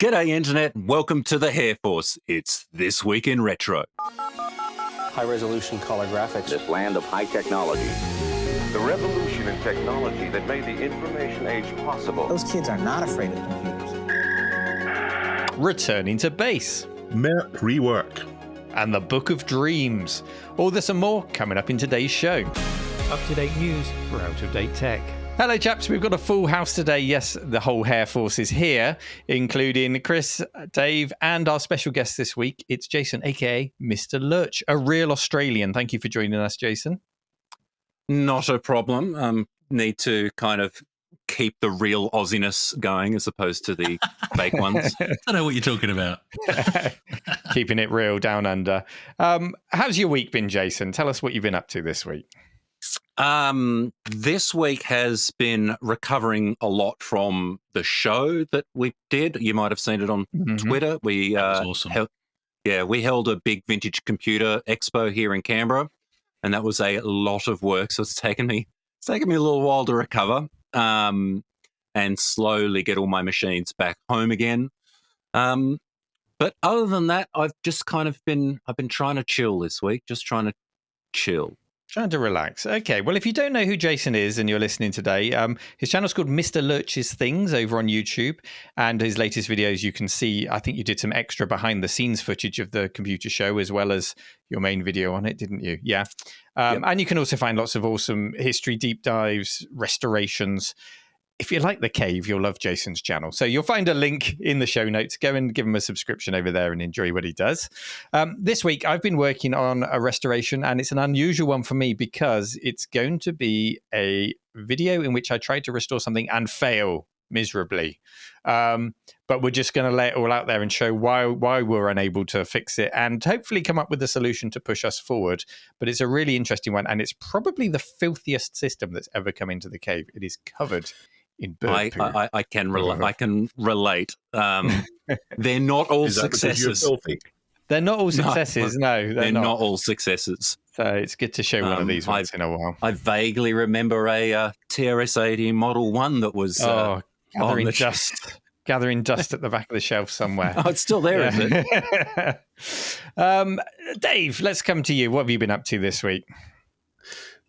G'day Internet, and welcome to the Hair Force. It's This Week in Retro. High-resolution color graphics. This land of high technology. The revolution in technology that made the information age possible. Those kids are not afraid of computers. Returning to base. Merc Rework. And the Book of Dreams. All this and more coming up in today's show. Up-to-date news for out-of-date tech. Hello chaps, we've got a full house today. Yes, the whole Hair Force is here, including Chris, Dave, and our special guest this week. It's Jason, aka Mr. Lurch, a real Australian. Thank you for joining us, Jason. Not a problem. Need to kind of keep the real Aussiness going as opposed to the fake ones. I don't know what you're talking about. Keeping it real down under. How's your week been, Jason? Tell us what you've been up to this week. This week has been recovering a lot from the show that we did. You might have seen it on Twitter. We That was awesome. we held a big vintage computer expo here in Canberra, and that was a lot of work. So it's taken me a little while to recover and slowly get all my machines back home again. But other than that, I've been trying to chill this week, just trying to chill. Trying to relax. Okay. Well, if you don't know who Jason is and you're listening today, his channel's called Mr. Lurch's Things over on YouTube. And his latest videos, you can see, I think you did some extra behind the scenes footage of the computer show as well as your main video on it, didn't you? Yeah. Yep. And you can also find lots of awesome history deep dives, restorations. If you like The Cave, you'll love Jason's channel. So you'll find a link in the show notes. Go and give him a subscription over there and enjoy what he does. This week, I've been working on a restoration, and it's an unusual one for me because it's going to be a video in which I try to restore something and fail miserably. But we're just going to lay it all out there and show why we're unable to fix it and hopefully come up with a solution to push us forward. But it's a really interesting one, and it's probably the filthiest system that's ever come into the cave. It is covered in bird poo. I can relate. They're not all successes. They're not all successes. No, they're not all successes. So it's good to show one of these once in a while. I vaguely remember a TRS-80 Model 1 that was gathering dust at the back of the shelf somewhere. Oh, it's still there, is it? Dave, let's come to you. What have you been up to this week?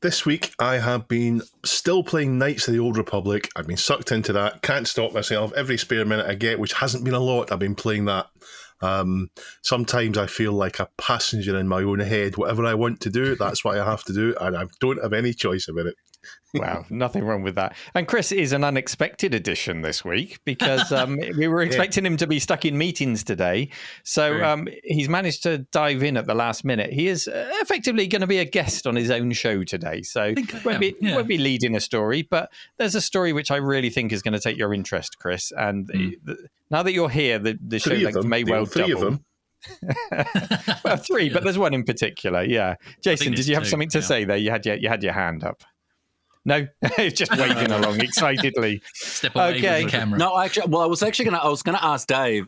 This week, I have been still playing Knights of the Old Republic. I've been sucked into that. Can't stop myself. Every spare minute I get, which hasn't been a lot, I've been playing that. Sometimes I feel like a passenger in my own head. Whatever I want to do, that's what I have to do, and I don't have any choice about it. Wow, nothing wrong with that. And Chris is an unexpected addition this week because we were expecting him to be stuck in meetings today. So he's managed to dive in at the last minute. He is effectively going to be a guest on his own show today. So won't be leading a story, but there's a story which I really think is going to take your interest, Chris. And now that you're here, the show length may well three double. of them. Well, three, but there's one in particular. Yeah, Jason, did you have something to say there? You had your hand up. No, it's just waving along excitedly. Step away from the camera. No, I was going to ask Dave.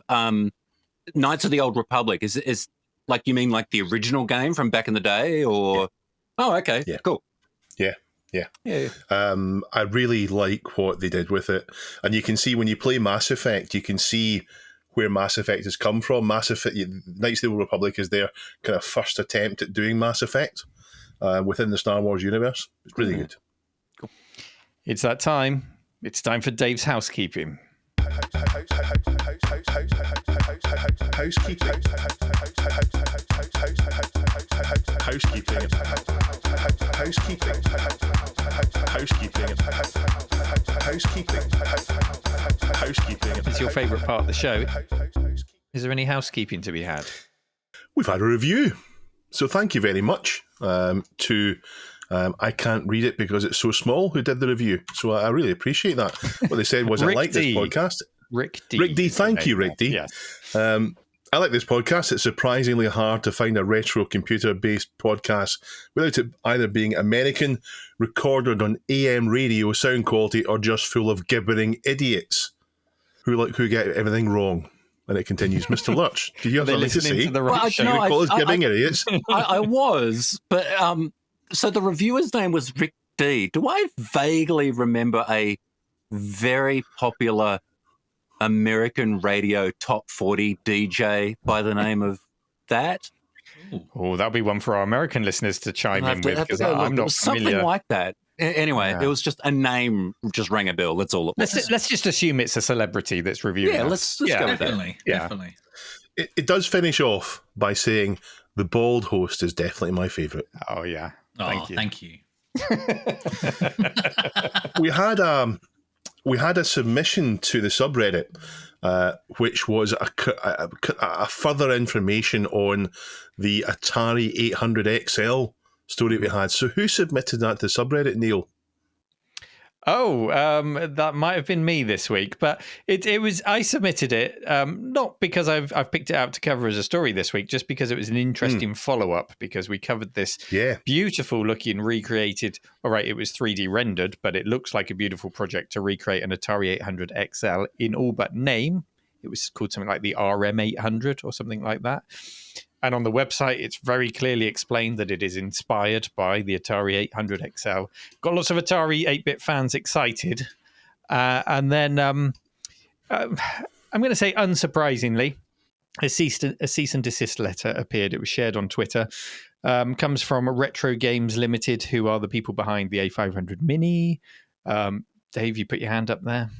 Knights of the Old Republic is like, you mean like the original game from back in the day, or? Yeah. Oh, okay, yeah, cool. Yeah. I really like what they did with it, and you can see when you play Mass Effect, you can see where Mass Effect has come from. Mass Effect, Knights of the Old Republic is their kind of first attempt at doing Mass Effect within the Star Wars universe. It's really good. Cool. It's that time. It's time for Dave's housekeeping. It's your favourite part of the show. Is there any housekeeping to be had? We've had a review. So thank you very much to... I can't read it because it's so small, who did the review. So I really appreciate that. What they said was, I like this podcast. Rick D. Rick D, thank you, Rick D. Yes. I like this podcast. It's surprisingly hard to find a retro computer-based podcast without it either being American, recorded on AM radio, sound quality, or just full of gibbering idiots who get everything wrong. And it continues. Mr. Lurch, did you have something to say? Call us gibbering idiots. I was, but... So the reviewer's name was Rick D. Do I vaguely remember a very popular American radio top 40 DJ by the name of that. Oh, that'll be one for our American listeners to chime in with, because I'm I'm not familiar. Something like that. Anyway, It was just a name, just rang a bell. That's all it was. Let's just assume it's a celebrity that's reviewing. Yeah, us. let's go with that. Definitely. Yeah. Definitely. It does finish off by saying the bald host is definitely my favourite. Oh yeah. Thank you. We had a submission to the subreddit, which was a further information on the Atari 800 XL story we had. So who submitted that to the subreddit, Neil? Oh, that might have been me this week, but it was, I submitted it, not because I've picked it out to cover as a story this week, just because it was an interesting follow-up, because we covered this beautiful looking recreated, all right, it was 3D rendered, but it looks like a beautiful project to recreate an Atari 800 XL in all but name. It was called something like the RM800 or something like that. And on the website, it's very clearly explained that it is inspired by the Atari 800 XL. Got lots of Atari 8-bit fans excited. And then I'm going to say, unsurprisingly, a cease and desist letter appeared. It was shared on Twitter. Comes from Retro Games Limited, who are the people behind the A500 Mini. Dave, you put your hand up there.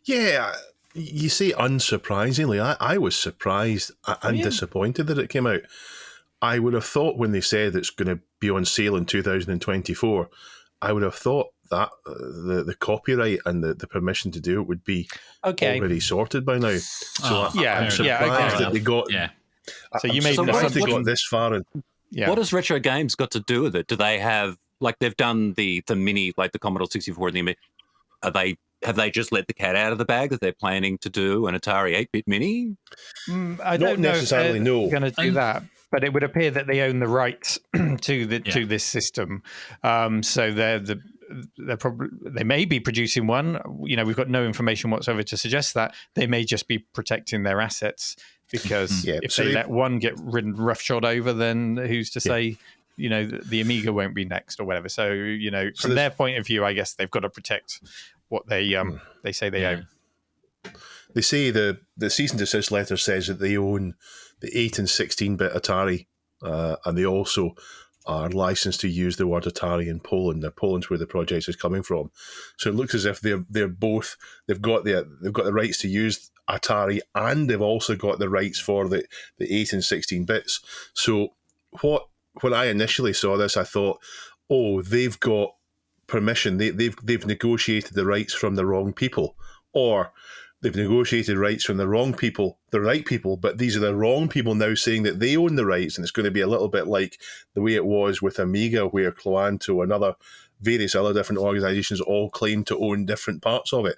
Yeah, you say unsurprisingly. I was surprised and disappointed that it came out. I would have thought when they said it's going to be on sale in 2024, I would have thought that the copyright and the permission to do it would be already sorted by now. So I'm surprised that they got. Yeah. So you made they got this far. And, what has Retro Games got to do with it? Do they have, like, they've done the mini, like the Commodore 64 and the have they just let the cat out of the bag that they're planning to do an Atari 8-bit mini? I don't necessarily know if they're going to do that, but it would appear that they own the rights to this system. So they're probably, they may be producing one. You know, we've got no information whatsoever to suggest that. They may just be protecting their assets, because if they let one get ridden roughshod over, then who's to say? You know, the Amiga won't be next or whatever. So, you know, from their point of view, I guess they've got to protect what they say they own. They say the cease and desist letter says that they own the 8 and 16-bit Atari, and they also are licensed to use the word Atari in Poland. Now, Poland's where the project is coming from, so it looks as if they've got the rights to use Atari, and they've also got the rights for the 8 and 16 bits. So when I initially saw this, I thought, oh, they've got permission. They've negotiated the rights from the wrong people, or they've negotiated rights from the wrong people, the right people, but these are the wrong people now saying that they own the rights, and it's going to be a little bit like the way it was with Amiga, where Cloanto and various other different organisations all claim to own different parts of it.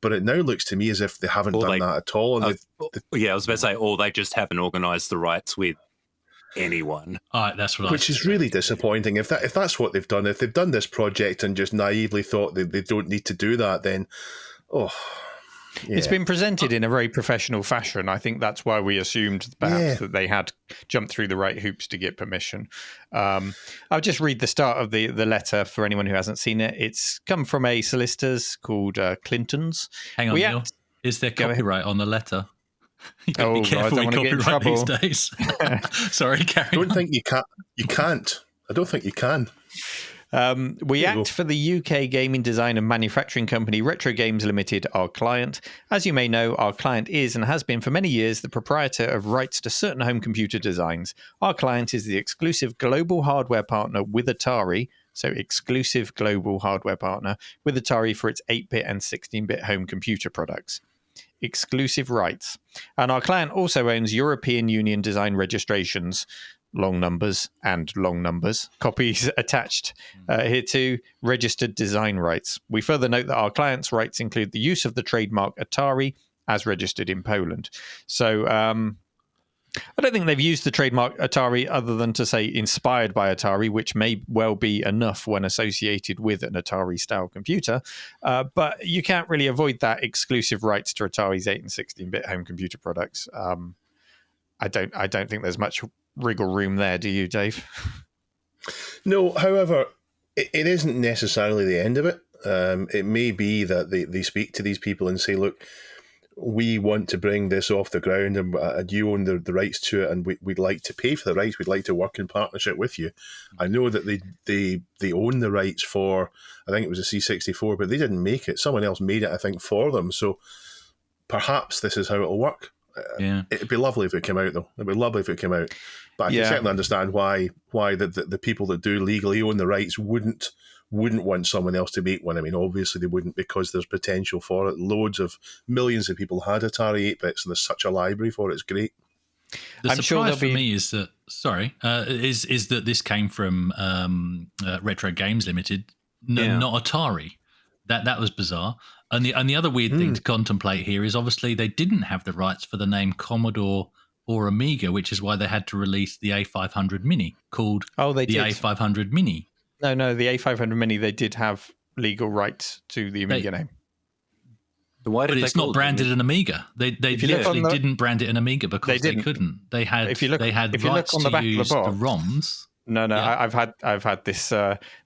But it now looks to me as if they haven't done that at all. And I was about to say, or they just haven't organised the rights with anyone. That's what which is really disappointing. If that's what they've done, if they've done this project and just naively thought they don't need to do that, then it's been presented in a very professional fashion. I think that's why we assumed perhaps that they had jumped through the right hoops to get permission. I'll just read the start of the letter for anyone who hasn't seen it. It's come from a solicitor's called Clinton's. Hang on, Neil. Is there copyright on the letter? You got to be careful with copyright these days. Sorry, carry on. I don't think you can't. I don't think you can. We act for the UK gaming design and manufacturing company Retro Games Limited, our client. As you may know, our client is and has been for many years the proprietor of rights to certain home computer designs. Our client is the exclusive global hardware partner with Atari, so exclusive global hardware partner with Atari for its 8-bit and 16-bit home computer products. Exclusive rights. And our client also owns European Union design registrations, long numbers, copies attached here to registered design rights. We further note that our client's rights include the use of the trademark Atari as registered in Poland. So I don't think they've used the trademark Atari other than to say inspired by Atari, which may well be enough when associated with an Atari-style computer. But you can't really avoid that exclusive rights to Atari's 8 and 16-bit home computer products. I don't think there's much wriggle room there, do you, Dave? No, however, it isn't necessarily the end of it. It may be that they speak to these people and say, look, we want to bring this off the ground, and you own the rights to it, and we'd like to pay for the rights. We'd like to work in partnership with you. I know that they own the rights for, I think it was a C64, but they didn't make it. Someone else made it, I think, for them. So perhaps this is how it'll work. It'd be lovely if it came out, though. It'd be lovely if it came out. But I can certainly understand why the people that do legally own the rights wouldn't want someone else to make one. I mean, obviously they wouldn't, because there's potential for it. Millions of people had Atari 8-bits, and there's such a library for it. It's great. The surprise for me is that, is that this came from Retro Games Limited, not Atari. That was bizarre. And the other weird thing to contemplate here is obviously they didn't have the rights for the name Commodore or Amiga, which is why they had to release the A500 Mini called A500 Mini. No, the A500 Mini, they did have legal rights to the Amiga name. But it's not branded an Amiga. They literally didn't brand it an Amiga because they couldn't. They had rights to use the ROMs. No, yeah. I've had this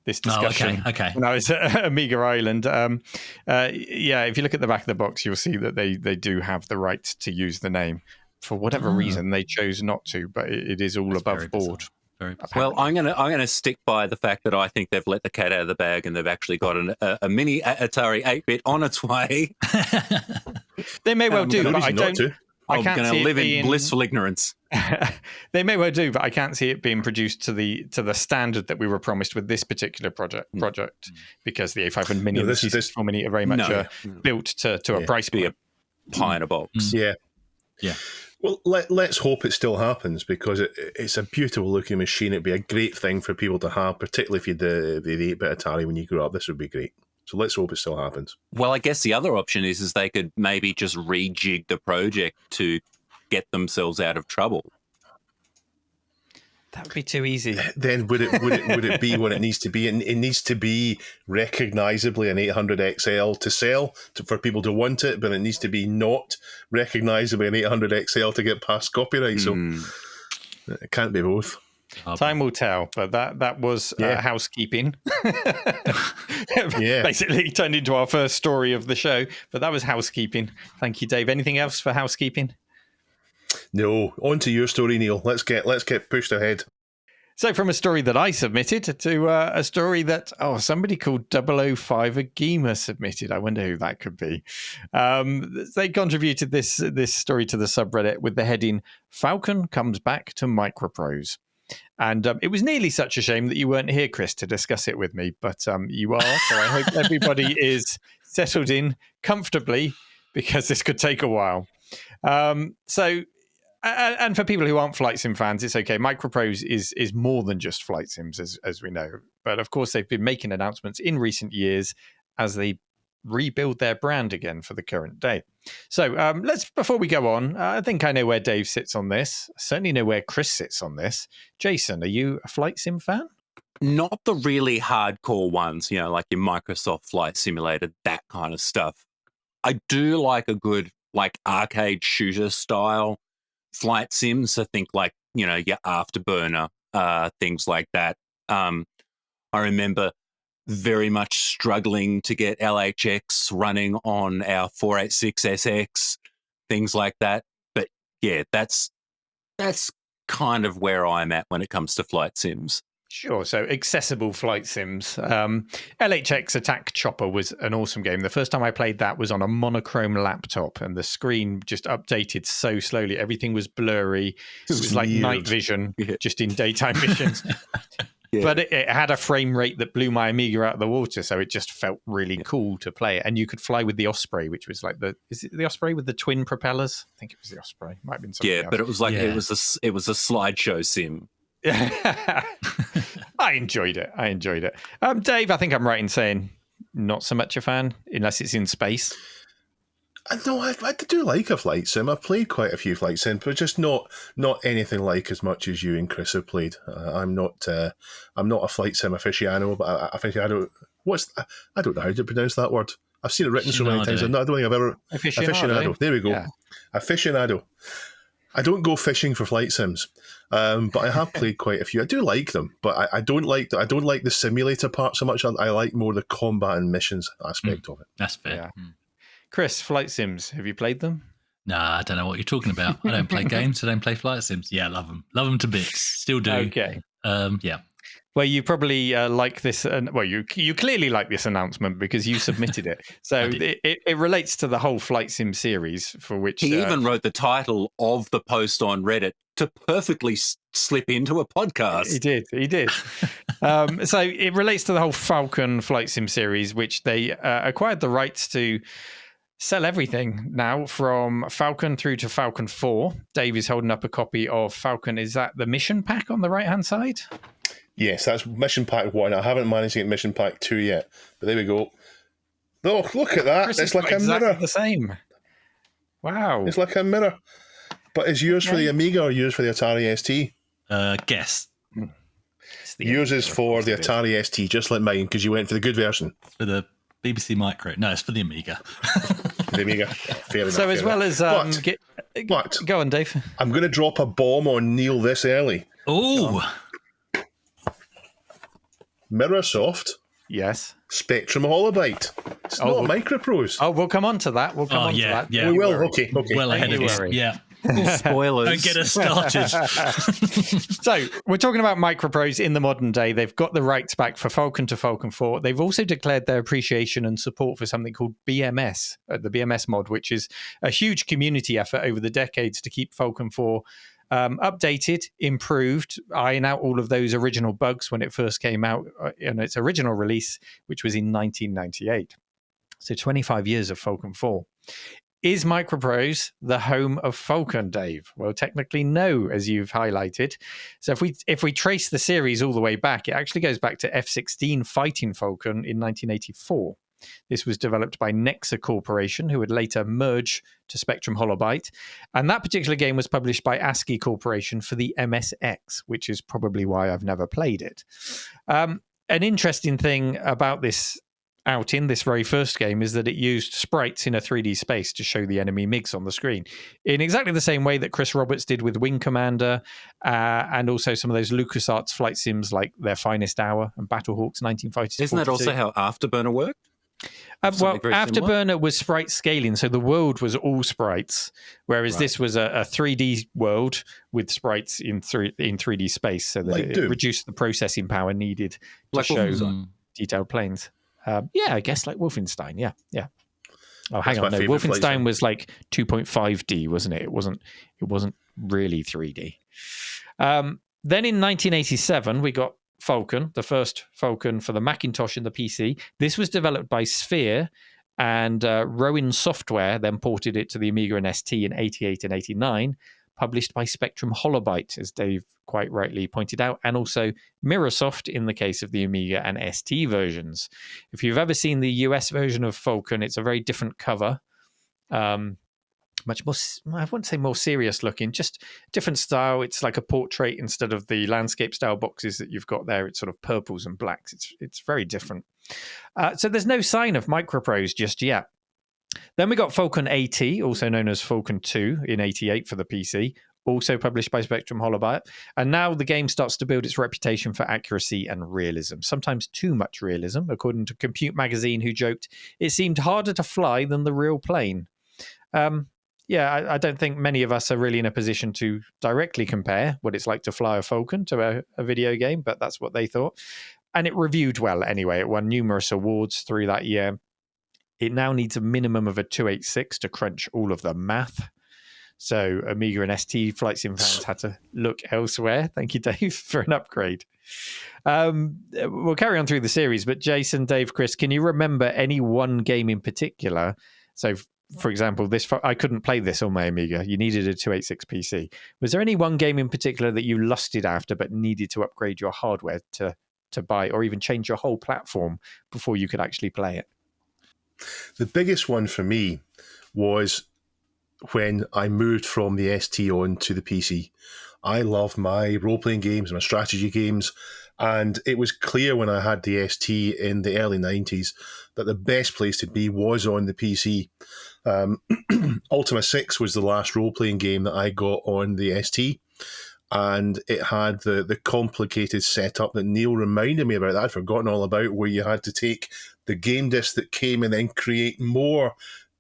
discussion. Okay. When I was at Amiga Island. If you look at the back of the box, you'll see that they do have the right to use the name. For whatever reason, they chose not to, but it is all above board. Well, I'm gonna stick by the fact that I think they've let the cat out of the bag, and they've actually got a mini Atari 8-bit on its way. They may well do, but I don't. I'm going to live in blissful ignorance. They may well do, but I can't see it being produced to the standard that we were promised with this particular project, because the A500 Mini and the C64 Mini are very much built to a price point. A pie in a box. Yeah. Well, let's hope it still happens, because it's a beautiful looking machine. It'd be a great thing for people to have, particularly if you had the 8-bit Atari when you grew up. This would be great. So let's hope it still happens. Well, I guess the other option is they could maybe just rejig the project to get themselves out of trouble. That would be too easy. Then would it be what it needs to be? It needs to be recognisably an 800 XL to sell for people to want it, but it needs to be not recognisably an 800 XL to get past copyright. So it can't be both. Time will tell, but that was housekeeping. Basically turned into our first story of the show, but that was housekeeping. Thank you, Dave. Anything else for housekeeping? No. On to your story, Neil. Let's get pushed ahead. So from a story that I submitted to a story that somebody called 005 AGIMA submitted. I wonder who that could be. They contributed this story to the subreddit with the heading "Falcon comes back to Microprose." And it was nearly such a shame that you weren't here, Chris, to discuss it with me, but you are. So I hope everybody is settled in comfortably, because this could take a while. And for people who aren't flight sim fans, it's okay. Microprose is more than just flight sims, as we know. But of course, they've been making announcements in recent years as they rebuild their brand again for the current day. So before we go on, I think I know where Dave sits on this. I certainly know where Chris sits on this. Jason, are you a flight sim fan? Not the really hardcore ones, like your Microsoft Flight Simulator, that kind of stuff. I do like a good, arcade shooter style flight sims. I think your Afterburner, things like that. I remember very much struggling to get LHX running on our 486SX, things like that. But yeah, that's kind of where I'm at when it comes to flight sims. Sure. So accessible flight sims. LHX Attack Chopper was an awesome game. The first time I played that was on a monochrome laptop, and the screen just updated so slowly. Everything was blurry. It was like night vision, just in daytime missions. But it had a frame rate that blew my Amiga out of the water, so it just felt really cool to play it. And you could fly with the Osprey, which was is it the Osprey with the twin propellers? I think it was the Osprey. Might have been something else. But it was it was a slideshow sim. I enjoyed it. Dave, I think I'm right in saying not so much a fan, unless it's in space. No, I do like a flight sim. I've played quite a few flight sims, but just not anything like as much as you and Chris have played. I'm not a flight sim aficionado, but aficionado. I don't know how to pronounce that word. I've seen it written so many times. I don't think I've ever aficionado. There we go. Yeah. Aficionado. I don't go fishing for flight sims, but I have played quite a few. I do like them, but I don't like the simulator part so much. I like more the combat and missions aspect of it. That's fair. Yeah. Chris, flight sims, have you played them? Nah, I don't know what you're talking about. I don't play games. I don't play flight sims. Yeah, love them. Love them to bits. Still do. Okay. Yeah. Well, you probably like this. You clearly like this announcement because you submitted it. So it relates to the whole flight sim series, for which he even wrote the title of the post on Reddit to perfectly slip into a podcast. He did. So it relates to the whole Falcon flight sim series, which they acquired the rights to sell everything now, from Falcon through to Falcon 4. Dave is holding up a copy of Falcon. Is that the mission pack on the right-hand side? Yes, that's Mission Pack 1. I haven't managed to get Mission Pack 2 yet, but there we go. Oh, look at that. Chris, it's like a exactly mirror. The same. Wow. It's like a mirror. But is yours for the Amiga or yours for the Atari ST? Guess. Yours is for the Atari ST, just like mine, because you went for the good version. For the BBC Micro. No, it's for the Amiga. The Amiga. Fair enough. So as well as... but go on, Dave. I'm going to drop a bomb on Neil this early. Oh! Mirrorsoft. Yes. Spectrum Holobyte. It's not Microprose. Oh, we'll come on to that. We'll come on to that. Yeah, we will. Okay. Well ahead of you. Yeah. Spoilers. Don't get us started. So we're talking about Microprose in the modern day. They've got the rights back for Falcon to Falcon 4. They've also declared their appreciation and support for something called BMS, the BMS mod, which is a huge community effort over the decades to keep Falcon 4 updated, improved, iron out all of those original bugs when it first came out in its original release, which was in 1998. So 25 years of Falcon 4. Is Microprose the home of Falcon, Dave? Well, technically no, as you've highlighted. So if we trace the series all the way back, it actually goes back to F-16 fighting Falcon in 1984. This was developed by Nexa Corporation, who would later merge to Spectrum Holobyte. And that particular game was published by ASCII Corporation for the MSX, which is probably why I've never played it. An interesting thing about this outing, this very first game, is that it used sprites in a 3D space to show the enemy MiGs on the screen in exactly the same way that Chris Roberts did with Wing Commander and also some of those LucasArts flight sims like Their Finest Hour and Battlehawks 1942. Isn't that also how Afterburner worked? Well, Afterburner was sprite scaling, so the world was all sprites, whereas this was a 3D world with sprites in 3D space, so that it reduced the processing power needed to show detailed planes. Yeah, I guess like Wolfenstein. Yeah. Oh, hang on, no, Wolfenstein was like 2.5D, wasn't it? It wasn't really 3D. Then in 1987, we got Falcon, the first Falcon for the Macintosh and the PC. This was developed by Sphere, and Rowan Software then ported it to the Amiga and ST in 88 and 89, published by Spectrum Holobyte, as Dave quite rightly pointed out, and also Mirrorsoft in the case of the Amiga and ST versions. If you've ever seen the US version of Falcon, it's a very different cover. Much more, I wouldn't say more serious looking, just different style. It's like a portrait instead of the landscape style boxes that you've got there. It's sort of purples and blacks. It's very different. So there's no sign of Microprose just yet. Then we got Falcon AT, also known as Falcon 2 in 88 for the PC, also published by Spectrum Holobyte. And now the game starts to build its reputation for accuracy and realism, sometimes too much realism, according to Compute Magazine, who joked, it seemed harder to fly than the real plane. Yeah, I don't think many of us are really in a position to directly compare what it's like to fly a Falcon to a video game, but that's what they thought. And it reviewed well anyway. It won numerous awards through that year. It now needs a minimum of a 286 to crunch all of the math. So Amiga and ST flight sim fans had to look elsewhere. Thank you, Dave, for an upgrade. We'll carry on through the series, but Jason, Dave, Chris, can you remember any one game in particular? So, for example, I couldn't play this on my Amiga. You needed a 286 PC. Was there any one game in particular that you lusted after but needed to upgrade your hardware to buy, or even change your whole platform before you could actually play it? The biggest one for me was when I moved from the ST on to the PC. I love my role-playing games, my strategy games, and it was clear when I had the ST in the early 90s that the best place to be was on the PC. Ultima 6 was the last role-playing game that I got on the ST, and it had the complicated setup that Neil reminded me about, that I'd forgotten all about, where you had to take the game disc that came and then create more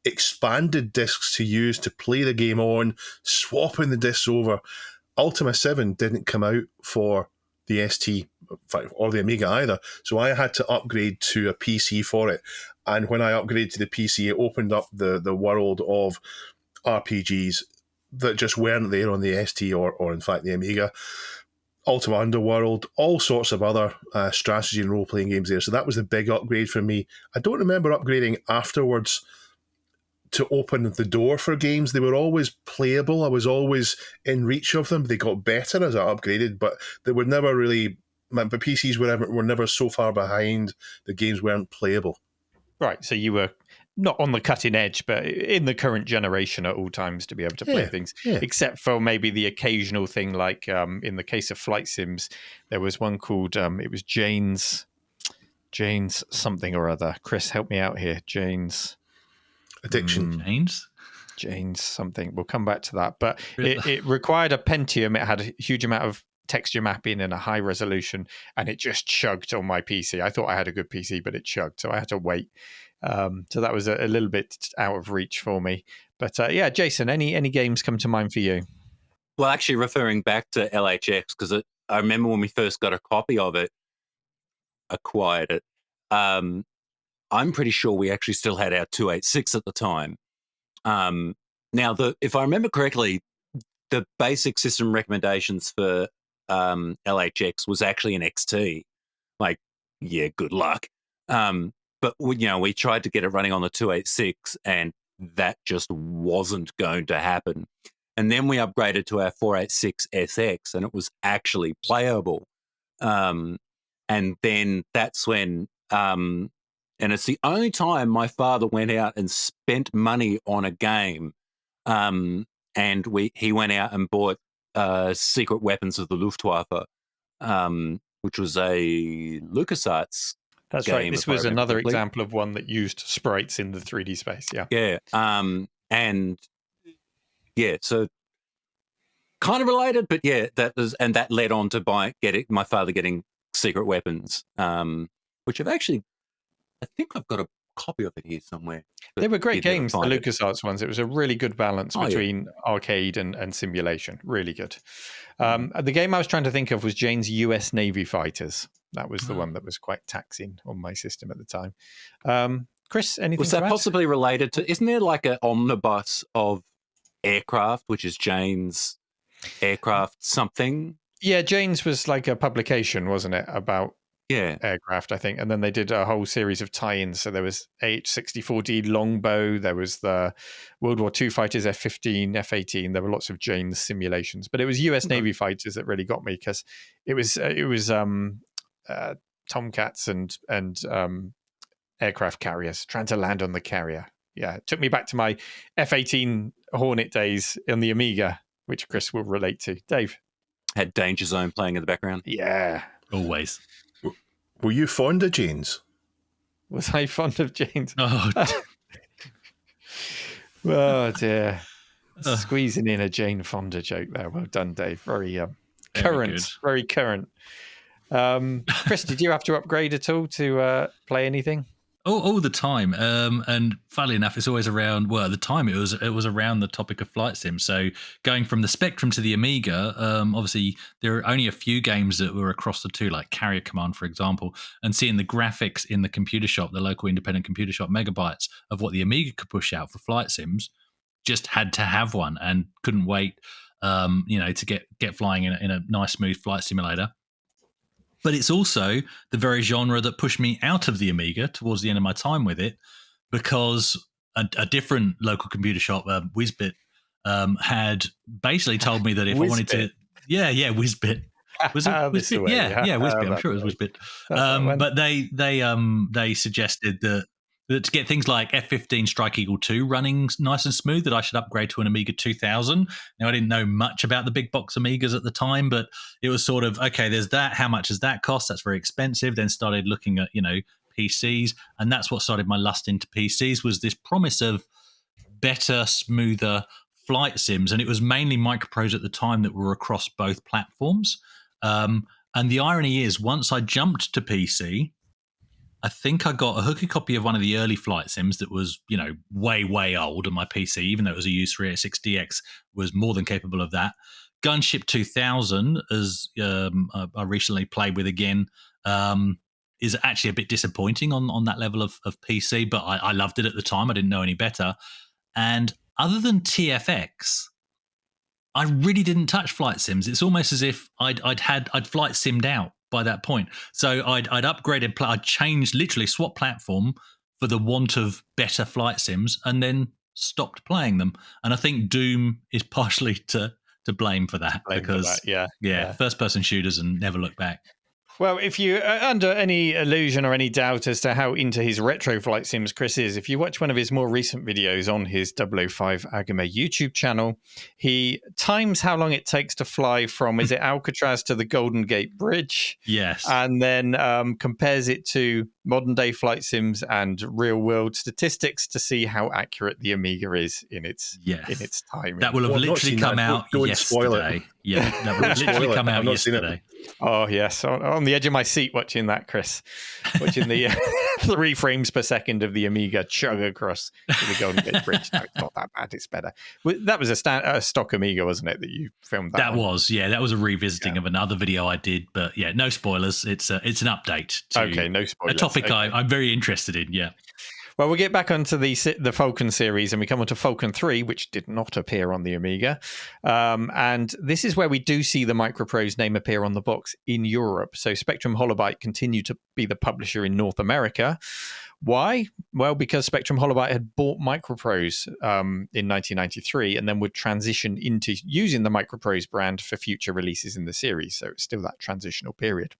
expanded discs to use to play the game on, swapping the discs over. Ultima 7 didn't come out for the ST or the Amiga either, so I had to upgrade to a PC for it. And when I upgraded to the PC, it opened up the world of RPGs that just weren't there on the ST or in fact the Amiga. Ultima Underworld, all sorts of other strategy and role-playing games there. So that was the big upgrade for me. I don't remember upgrading afterwards to open the door for games. They were always playable. I was always in reach of them. They got better as I upgraded, but they were never really... My PCs were never so far behind. The games weren't playable. Right, so you were not on the cutting edge, but in the current generation at all times to be able to play things, except for maybe the occasional thing like in the case of flight sims, there was one called, it was Jane's something or other. Chris, help me out here. Jane's Addiction. Jane's something. We'll come back to that. But it required a Pentium. It had a huge amount of texture mapping and a high resolution, and it just chugged on my PC. I thought I had a good PC, but it chugged, so I had to wait. So that was a little bit out of reach for me. But yeah, Jason, any games come to mind for you? Well, actually, referring back to LHX, because I remember when we first got a copy of it, acquired it, I'm pretty sure we actually still had our 286 at the time. Now, if I remember correctly, the basic system recommendations for LHX was actually an XT. Like, yeah, good luck. But we tried to get it running on the 286, and that just wasn't going to happen. And then we upgraded to our 486 SX, and it was actually playable. And then that's when, and it's the only time my father went out and spent money on a game. And he went out and bought Secret Weapons of the Luftwaffe, which was a LucasArts. That's right. This was another example of one that used sprites in the 3D space. Yeah. Yeah. And yeah, so kind of related, but yeah, that led on to my father getting Secret Weapons, which I think I've got a copy of it here somewhere. They were great games, the LucasArts ones. It was a really good balance between arcade and simulation. Really good. The game I was trying to think of was Jane's US Navy Fighters. That was the one that was quite taxing on my system at the time. Chris, anything was that possibly related to, isn't there like an omnibus of aircraft, which is Jane's aircraft something? Yeah, Jane's was like a publication, wasn't it, about aircraft, I think. And then they did a whole series of tie-ins. So there was AH-64D Longbow, there was the World War II fighters, F-15, F-18. There were lots of Jane's simulations. But it was US Navy fighters that really got me, because it was Tomcats and aircraft carriers trying to land on the carrier. Yeah, it took me back to my F-18 Hornet days on the Amiga, which Chris will relate to. Dave? Had Danger Zone playing in the background. Yeah. Always. Were you fond of Jane's? Was I fond of Jane's? Oh, oh dear. Squeezing in a Jane Fonda joke there. Well done, Dave. Very current. Very current. Chris, did you have to upgrade at all to play anything? All the time. And funnily enough, it's always around, well, at the time it was around the topic of flight sim. So going from the Spectrum to the Amiga, obviously there are only a few games that were across the two, like Carrier Command, for example, and seeing the graphics in the computer shop, the local independent computer shop, megabytes of what the Amiga could push out for flight sims, just had to have one and couldn't wait, to get flying in a nice, smooth flight simulator. But it's also the very genre that pushed me out of the Amiga towards the end of my time with it, because a different local computer shop, Whizbit, had basically told me that if I wanted to... Yeah, Whizbit. Was it Whizbit? Yeah, Whizbit. I'm sure it was Whizbit. But they suggested that to get things like F-15 Strike Eagle 2 running nice and smooth, that I should upgrade to an Amiga 2000. Now, I didn't know much about the big box Amigas at the time, but it was sort of, okay, there's that. How much does that cost? That's very expensive. Then started looking at, PCs. And that's what started my lust into PCs, was this promise of better, smoother flight sims. And it was mainly Microprose at the time that were across both platforms. And the irony is, once I jumped to PC, I think I got a hooky copy of one of the early flight sims that was, way old on my PC, even though it was a US386DX, was more than capable of that. Gunship 2000, as I recently played with again, is actually a bit disappointing on that level of PC, but I loved it at the time. I didn't know any better. And other than TFX, I really didn't touch flight sims. It's almost as if I'd flight simmed out by that point. So I'd upgraded, I'd changed, literally swapped platform for the want of better flight sims, and then stopped playing them. And I think Doom is partially to blame for that, first person shooters and never look back. Well, if you are under any illusion or any doubt as to how into his retro flight sims Chris is, if you watch one of his more recent videos on his 005 AGIMA YouTube channel, he times how long it takes to fly from, is it Alcatraz to the Golden Gate Bridge? Yes. And then compares it to modern day flight sims and real world statistics to see how accurate the Amiga is in its timing. That will have literally come out yesterday. Yeah, that will have literally come out yesterday. Oh, yes. On the edge of my seat watching that, Chris. Watching the 3 frames per second of the Amiga chug across to the Golden Gate Bridge. No, it's not that bad. It's better. That was a stock Amiga, wasn't it, that you filmed that? That was a revisiting of another video I did. But no spoilers. It's an update to no spoilers. A topic I'm very interested in, yeah. Well, we'll get back onto the Falcon series, and we come on to Falcon 3, which did not appear on the Amiga. And this is where we do see the Microprose name appear on the box in Europe. So Spectrum Holobyte continued to be the publisher in North America. Why? Well, because Spectrum Holobyte had bought Microprose in 1993 and then would transition into using the Microprose brand for future releases in the series. So it's still that transitional period.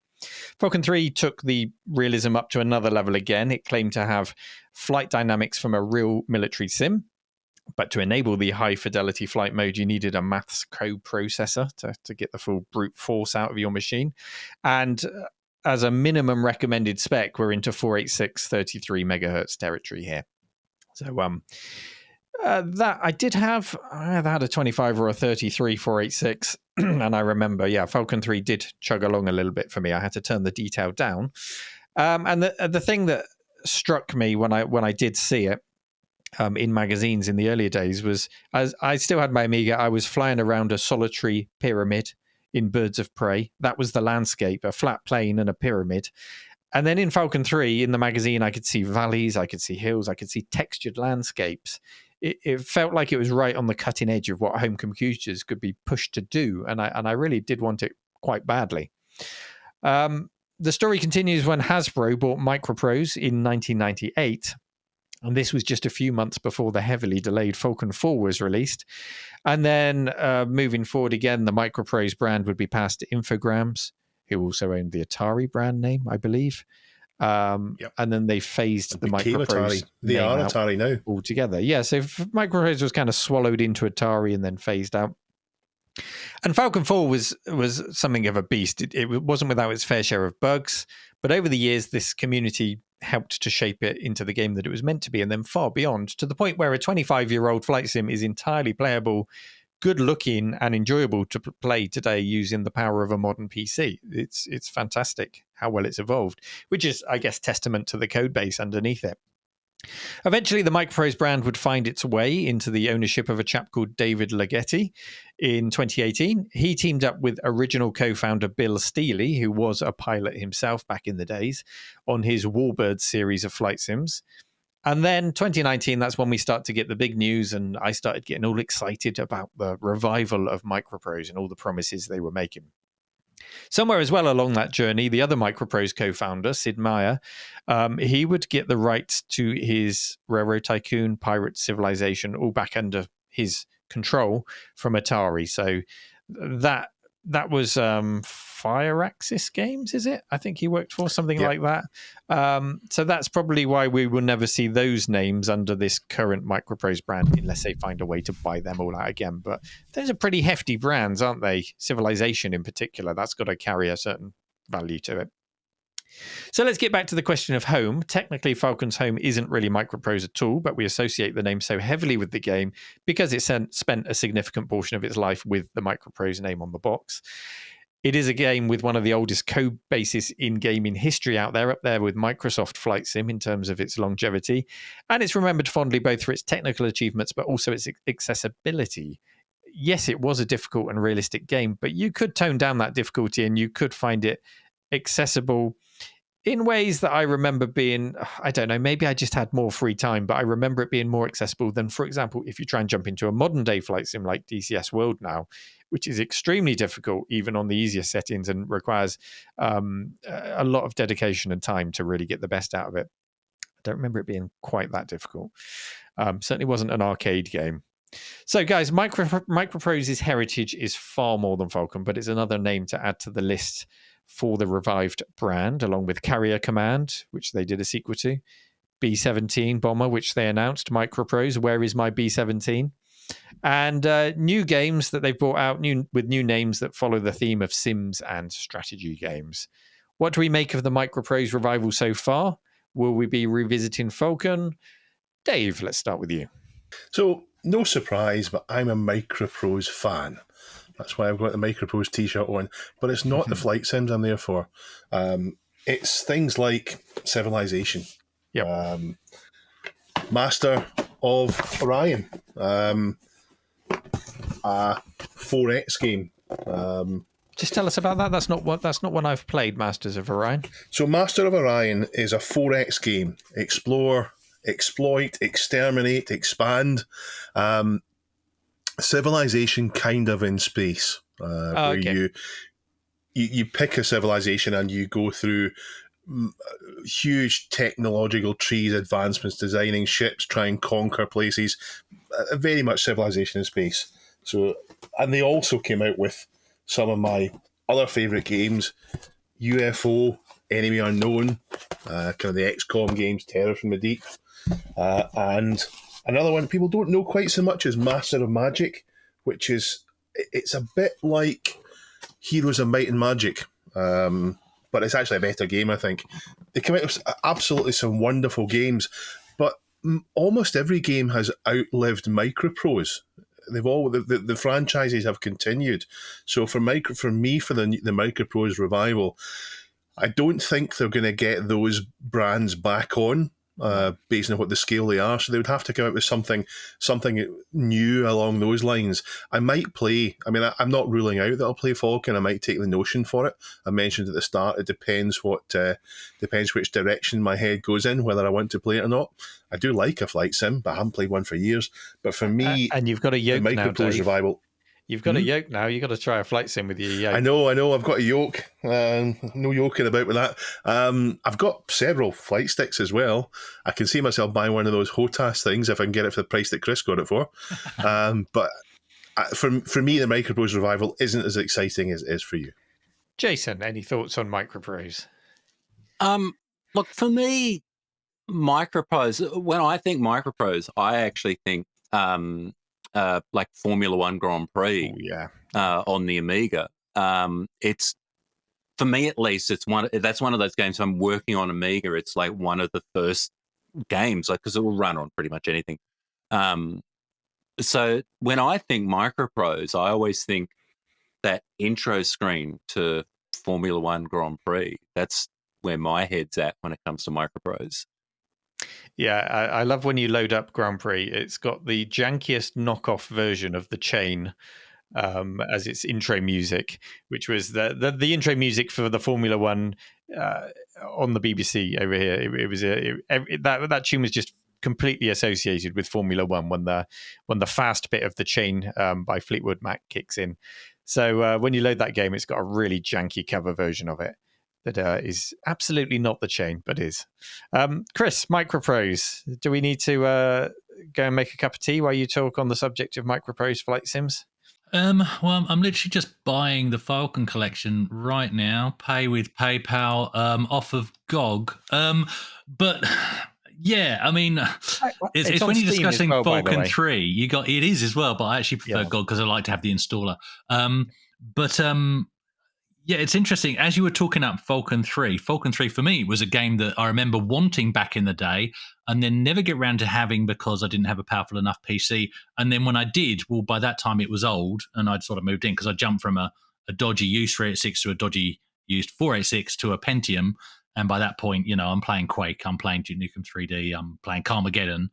Falcon 3 took the realism up to another level again. It claimed to have flight dynamics from a real military sim, but to enable the high fidelity flight mode, you needed a maths co-processor to get the full brute force out of your machine. And as a minimum recommended spec, we're into 486 33 megahertz territory here. So that I did have, I had a 25 or a 33 486. And I remember, Falcon 3 did chug along a little bit for me. I had to turn the detail down. And the thing that struck me when I did see it in magazines in the earlier days was, as I still had my Amiga, I was flying around a solitary pyramid in Birds of Prey. That was the landscape, a flat plane and a pyramid. And then in Falcon 3, in the magazine, I could see valleys, I could see hills, I could see textured landscapes. It felt like it was right on the cutting edge of what home computers could be pushed to do, and I really did want it quite badly. The story continues when Hasbro bought Microprose in 1998, and this was just a few months before the heavily delayed Falcon 4 was released. And then moving forward again, the Microprose brand would be passed to Infogrames, who also owned the Atari brand name, I believe. And then they phased the Microprose. They are Atari now altogether. Yeah, so Microprose was kind of swallowed into Atari and then phased out. And Falcon 4 was something of a beast. It wasn't without its fair share of bugs, but over the years, this community helped to shape it into the game that it was meant to be, and then far beyond, to the point where a 25-year-old flight sim is entirely playable, good-looking, and enjoyable to play today using the power of a modern PC. It's fantastic how well it's evolved, which is, I guess, testament to the code base underneath it. Eventually, the Microprose brand would find its way into the ownership of a chap called David Leggetti in 2018. He teamed up with original co-founder Bill Steely, who was a pilot himself back in the days, on his Warbird series of flight sims. And then 2019, that's when we start to get the big news, and I started getting all excited about the revival of Microprose and all the promises they were making. Somewhere as well along that journey, the other Microprose co-founder, Sid Meier, he would get the rights to his Railroad Tycoon, Pirate Civilization, all back under his control from Atari. So that was Firaxis Games, is it? I think he worked for something like that. So that's probably why we will never see those names under this current Microprose brand unless they find a way to buy them all out again. But those are pretty hefty brands, aren't they? Civilization in particular, that's got to carry a certain value to it. So let's get back to the question of home. Technically, Falcon's home isn't really Microprose at all, but we associate the name so heavily with the game because it spent a significant portion of its life with the Microprose name on the box. It is a game with one of the oldest code bases in gaming history out there, up there with Microsoft Flight Sim in terms of its longevity. And it's remembered fondly both for its technical achievements, but also its accessibility. Yes, it was a difficult and realistic game, but you could tone down that difficulty and you could find it accessible in ways that I remember being, I don't know, maybe I just had more free time, but I remember it being more accessible than, for example, if you try and jump into a modern day flight sim like DCS World now, which is extremely difficult, even on the easiest settings, and requires a lot of dedication and time to really get the best out of it. I don't remember it being quite that difficult. Certainly wasn't an arcade game. So, guys, Microprose's heritage is far more than Falcon, but it's another name to add to the list for the revived brand, along with Carrier Command, which they did a sequel to, B-17 Bomber, which they announced, Microprose, Where Is My B-17? And new games that they've brought out with new names that follow the theme of Sims and strategy games. What do we make of the Microprose revival so far? Will we be revisiting Falcon? Dave, let's start with you. So, no surprise, but I'm a Microprose fan. That's why I've got the Microprose t-shirt on. But it's not the flight sims I'm there for. It's things like Civilization. Yep. Master of Orion. A 4X game. Just tell us about that. That's not one I've played, Masters of Orion. So Master of Orion is a 4X game. Explore, exploit, exterminate, expand. Civilization kind of in space, where you pick a civilization and you go through huge technological trees, advancements, designing ships, try and conquer places. Very much Civilization in space. So, and they also came out with some of my other favourite games: UFO, Enemy Unknown, kind of the XCOM games, Terror from the Deep, and another one people don't know quite so much is Master of Magic, which it's a bit like Heroes of Might and Magic, but it's actually a better game, I think. They come out with absolutely some wonderful games, but almost every game has outlived Microprose. The franchises have continued. So for me, for the Microprose revival, I don't think they're going to get those brands back on. Based on what the scale they are, so they would have to come out with something new along those lines. I might play. I mean, I'm not ruling out that I'll play Falcon. I might take the notion for it. I mentioned at the start, it depends which direction my head goes in, whether I want to play it or not. I do like a flight sim, but I haven't played one for years. But for me, and you've got a yoke the Microprose revival. You've got a yoke now. You've got to try a flight sim with your yoke. I know. I've got a yoke. No yoking about with that. I've got several flight sticks as well. I can see myself buying one of those HOTAS things if I can get it for the price that Chris got it for. But for me, the Microprose revival isn't as exciting as it is for you. Jason, any thoughts on Microprose? Look, for me, Microprose, when I think Microprose, I actually think like Formula One Grand Prix on the Amiga. It's, for me at least, that's one of those games I'm working on Amiga. It's like one of the first games, like, because it will run on pretty much anything. So when I think Microprose, I always think that intro screen to Formula One Grand Prix. That's where my head's at when it comes to Microprose. Yeah, I love when you load up Grand Prix. It's got the jankiest knockoff version of The Chain as its intro music, which was the intro music for the Formula One on the BBC over here. It was that tune was just completely associated with Formula One when the fast bit of The Chain by Fleetwood Mac kicks in. So when you load that game, it's got a really janky cover version of it that is absolutely not The Chain, but is. Chris, Microprose, do we need to go and make a cup of tea while you talk on the subject of Microprose flight sims? Well, I'm literally just buying the Falcon collection right now, pay with PayPal off of GOG. But yeah, I mean, it's when you're discussing well, Falcon 3, you got it is as well, but I actually prefer GOG because I like to have the installer. Yeah, it's interesting. As you were talking up Falcon 3 for me was a game that I remember wanting back in the day and then never get around to having because I didn't have a powerful enough PC. And then when I did, well, by that time it was old and I'd sort of moved in because I jumped from a dodgy used 386 to a dodgy used 486 to a Pentium. And by that point, I'm playing Quake, I'm playing Duke Nukem 3D, I'm playing Carmageddon,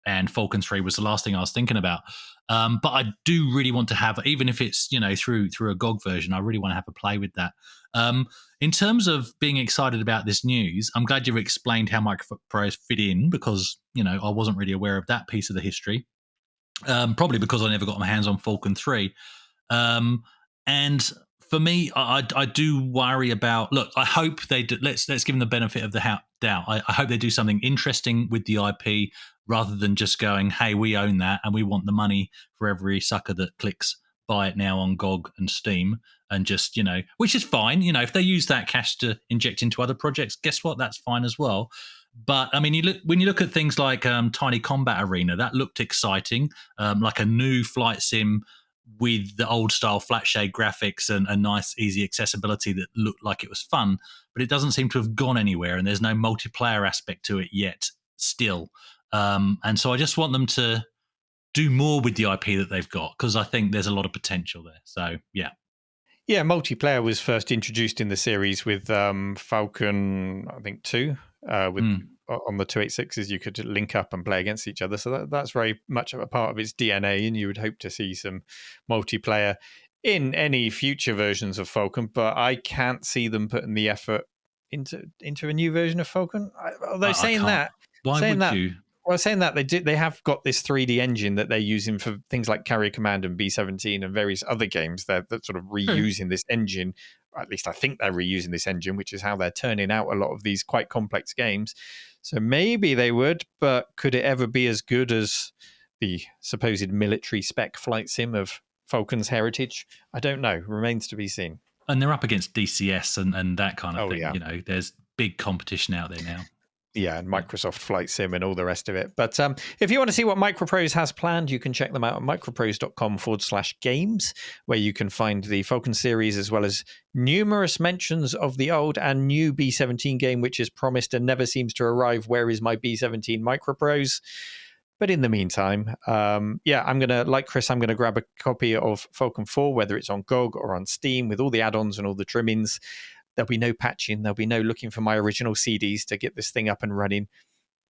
and Falcon 3 was the last thing I was thinking about. But I do really want to have, even if it's through a GOG version, I really want to have a play with that. In terms of being excited about this news, I'm glad you've explained how Microprose fit in, because I wasn't really aware of that piece of the history. Probably because I never got my hands on Falcon 3. And for me, I do worry about. Look, I hope they do. Let's give them the benefit of the doubt. I hope they do something interesting with the IP, rather than just going, "Hey, we own that, and we want the money for every sucker that clicks buy it now on GOG and Steam," and just which is fine. If they use that cash to inject into other projects, guess what? That's fine as well. But I mean, when you look at things like Tiny Combat Arena, that looked exciting, like a new flight sim with the old style flat shade graphics and a nice easy accessibility that looked like it was fun, but it doesn't seem to have gone anywhere, and there's no multiplayer aspect to it yet still. And so I just want them to do more with the IP that they've got, because I think there's a lot of potential there. So yeah, multiplayer was first introduced in the series with Falcon, I think 2, on the 286s. You could link up and play against each other, so that's very much a part of its DNA, and you would hope to see some multiplayer in any future versions of Falcon. But I can't see them putting the effort into a new version of Falcon. Although saying that, they have got this 3D engine that they're using for things like Carrier Command and B-17 and various other games. They're sort of reusing this engine. Or at least I think they're reusing this engine, which is how they're turning out a lot of these quite complex games. So maybe they would, but could it ever be as good as the supposed military spec flight sim of Falcon's heritage? I don't know. Remains to be seen. And they're up against DCS and that kind of thing. Yeah. There's big competition out there now. Yeah, and Microsoft Flight Sim and all the rest of it. But if you want to see what Microprose has planned, you can check them out at microprose.com/games, where you can find the Falcon series, as well as numerous mentions of the old and new B-17 game, which is promised and never seems to arrive. Where is my B-17 Microprose? But in the meantime, I'm going to, like Chris, I'm going to grab a copy of Falcon 4, whether it's on GOG or on Steam, with all the add-ons and all the trimmings. There'll be no patching. There'll be no looking for my original CDs to get this thing up and running.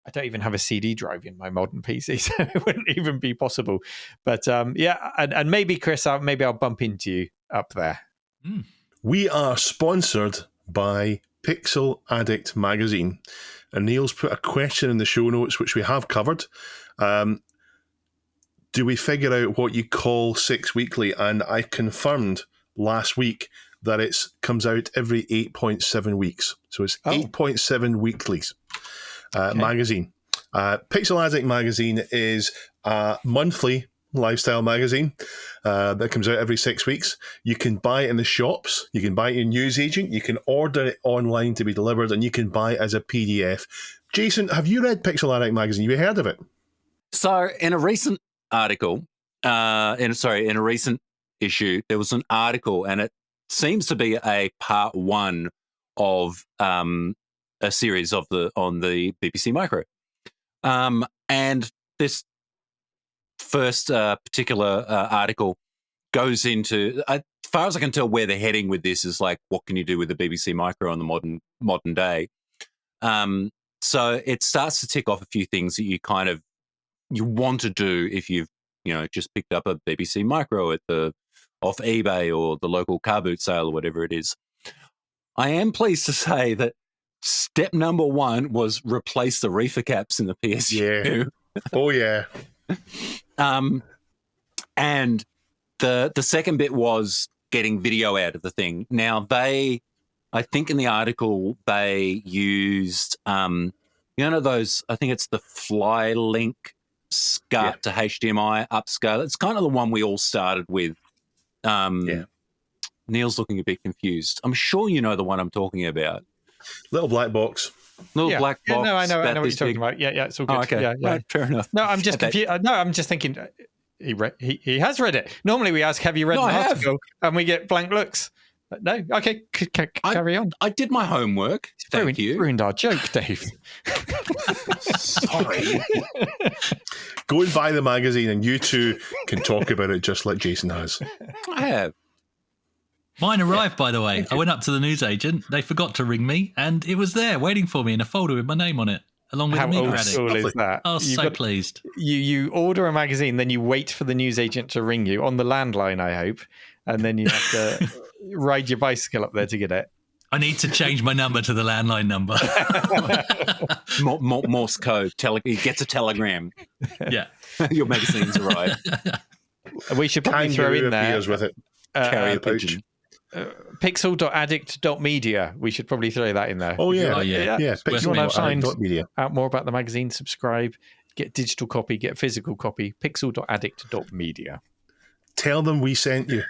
I don't even have a CD drive in my modern PC, so it wouldn't even be possible. But and maybe, Chris, maybe I'll bump into you up there. We are sponsored by Pixel Addict magazine. And Neil's put a question in the show notes, which we have covered. Do we figure out what you call 6 weekly? And I confirmed last week that it comes out every 8.7 weeks. So it's 8.7 weeklies magazine. Pixel Addict magazine is a monthly lifestyle magazine that comes out every 6 weeks. You can buy it in the shops. You can buy it in your newsagent. You can order it online to be delivered, and you can buy it as a PDF. Jason, have you read Pixel Addict magazine? Have you heard of it? So in a recent article, in a recent issue, there was an article, and it seems to be a part 1 of a series on the BBC Micro. And this first particular article goes into, as far as I can tell, where they're heading with this is like, what can you do with the BBC Micro on the modern day? So it starts to tick off a few things that you want to do if you've just picked up a BBC Micro off eBay or the local car boot sale or whatever it is. I am pleased to say that step number 1 was replace the reefer caps in the PSU. Yeah. Oh yeah. And the second bit was getting video out of the thing. Now I think in the article they used those, I think it's the Flylink SCART to HDMI upscale. It's kind of the one we all started with. Neil's looking a bit confused. I'm sure you know the one I'm talking about. Little black box. Black box. No, I know what you're talking about. Yeah, it's all good. Oh, okay. Yeah. Right, fair enough. No, I'm just confused. No, I'm just thinking he has read it. Normally we ask, have you read the article? And we get blank looks. But no, okay, carry on. I did my homework. Thank you. Ruined our joke, Dave. Sorry. Go and buy the magazine, and you two can talk about it just like Jason has. I have. Mine arrived, by the way. I went up to the newsagent. They forgot to ring me, and it was there waiting for me in a folder with my name on it, along with How the Meager old Addict. school is that? I was so pleased. You order a magazine, then you wait for the newsagent to ring you on the landline, I hope, and then you have to ride your bicycle up there to get it. I need to change my number to the landline number. Morse code. He gets a telegram. Yeah. Your magazine's arrived. We should probably throw in there. With it. Carry the pouch. Pixel.addict.media. We should probably throw that in there. Oh, yeah. Yeah. If you want to find Pixel.addict.media. out more about the magazine, subscribe, get digital copy, get physical copy, pixel.addict.media. Tell them we sent you.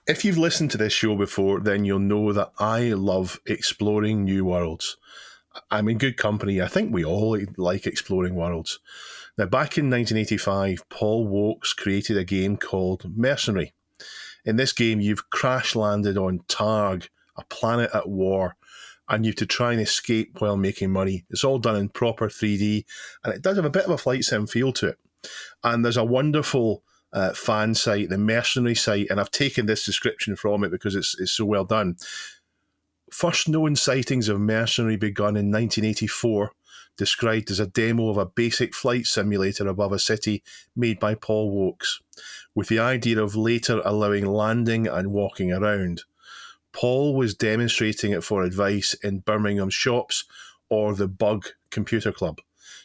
If you've listened to this show before, then you'll know that I love exploring new worlds. I'm in good company. I think we all like exploring worlds. Now, back in 1985, Paul Wokes created a game called Mercenary. In this game, you've crash-landed on Targ, a planet at war, and you have to try and escape while making money. It's all done in proper 3D, and it does have a bit of a flight sim feel to it. And there's a wonderful fan site, the Mercenary site, and I've taken this description from it because it's so well done. First known sightings of Mercenary begun in 1984, described as a demo of a basic flight simulator above a city made by Paul Wokes, with the idea of later allowing landing and walking around. Paul was demonstrating it for advice in Birmingham shops or the Bug Computer Club.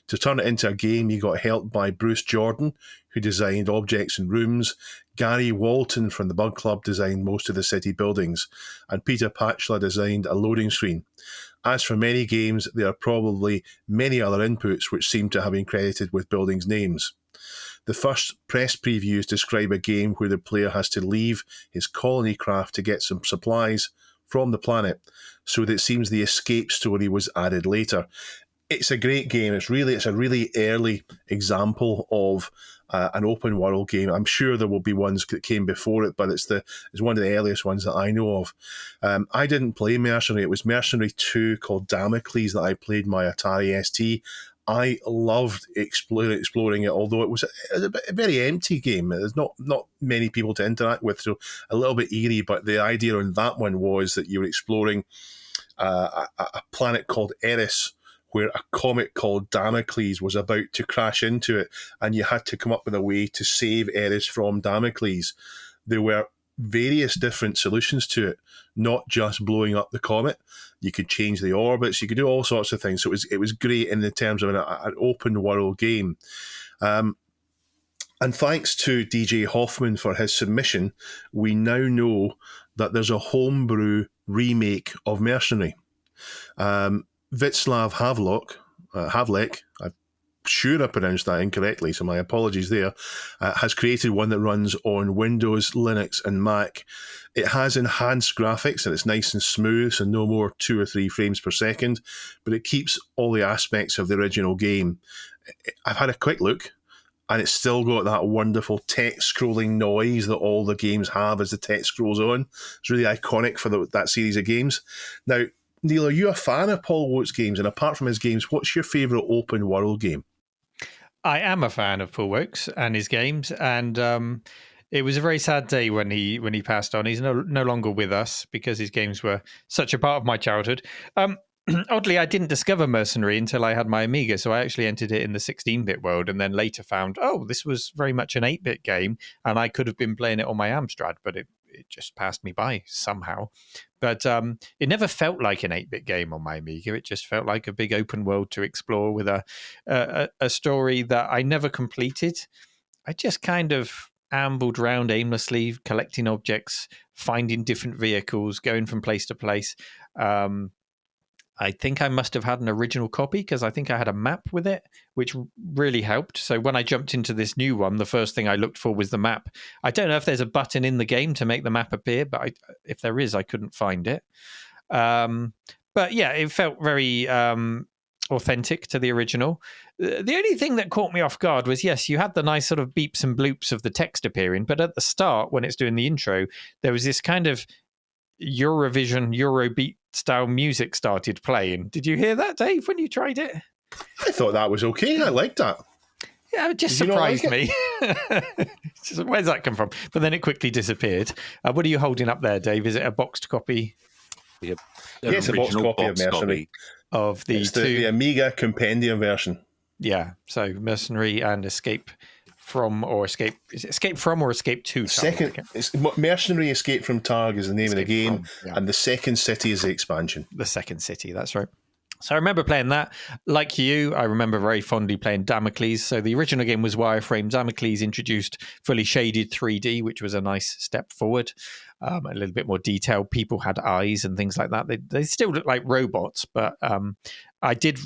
To turn it into a game, he got help by Bruce Jordan, who designed objects and rooms. Gary Walton from the Bug Club designed most of the city buildings, and Peter Patchler designed a loading screen. As for many games, there are probably many other inputs which seem to have been credited with buildings' names. The first press previews describe a game where the player has to leave his colony craft to get some supplies from the planet, so that it seems the escape story was added later. It's a great game. It's a really early example of an open world game. I'm sure there will be ones that came before it, but it's one of the earliest ones that I know of. I didn't play Mercenary. It was Mercenary 2 called Damocles that I played my Atari ST. I loved exploring it, although it was a very empty game. There's not many people to interact with, so a little bit eerie. But the idea on that one was that you were exploring a planet called Eris, where a comet called Damocles was about to crash into it, and you had to come up with a way to save Eris from Damocles. There were various different solutions to it, not just blowing up the comet. You could change the orbits, you could do all sorts of things. So it was great in the terms of an open world game. And thanks to DJ Hoffman for his submission, we now know that there's a homebrew remake of Mercenary. Václav Havlek, I'm sure I pronounced that incorrectly, so my apologies there, has created one that runs on Windows, Linux, and Mac. It has enhanced graphics, and it's nice and smooth, so no more 2 or 3 frames per second, but it keeps all the aspects of the original game. I've had a quick look, and it's still got that wonderful text scrolling noise that all the games have as the text scrolls on. It's really iconic for that series of games. Now, Neil, are you a fan of Paul Wokes' games? And apart from his games, what's your favourite open world game? I am a fan of Paul Wokes and his games, and it was a very sad day when he passed on. He's no longer with us because his games were such a part of my childhood. Oddly, I didn't discover Mercenary until I had my Amiga, so I actually entered it in the 16-bit world, and then later found, this was very much an 8-bit game, and I could have been playing it on my Amstrad, but it just passed me by somehow. But it never felt like an 8-bit game on my Amiga. It just felt like a big open world to explore with a story that I never completed. I just kind of ambled around aimlessly, collecting objects, finding different vehicles, going from place to place. I think I must have had an original copy because I think I had a map with it, which really helped. So when I jumped into this new one, the first thing I looked for was the map. I don't know if there's a button in the game to make the map appear, but if there is, I couldn't find it. But yeah, it felt very authentic to the original. The only thing that caught me off guard was, yes, you had the nice sort of beeps and bloops of the text appearing, but at the start, when it's doing the intro, there was this kind of Eurovision, Eurobeat style music started playing. Did you hear that, Dave, when you tried it? I thought that was okay. I liked that. Yeah, it just surprised me. Where's that come from? But then it quickly disappeared. What are you holding up there, Dave? Is it a boxed copy? Yep. Yes, a boxed copy of Mercenary. Of the Amiga compendium version. Yeah, so Mercenary and Escape from or Escape... Is it Escape from or Escape to Targ? It's Mercenary Escape from Targ is the name of the game, yeah. and the second city is the expansion. The second city, that's right. So I remember playing that. Like you, I remember very fondly playing Damocles. So the original game was wireframe. Damocles introduced fully shaded 3D, which was a nice step forward. A little bit more detail. People had eyes and things like that. They still look like robots, but I did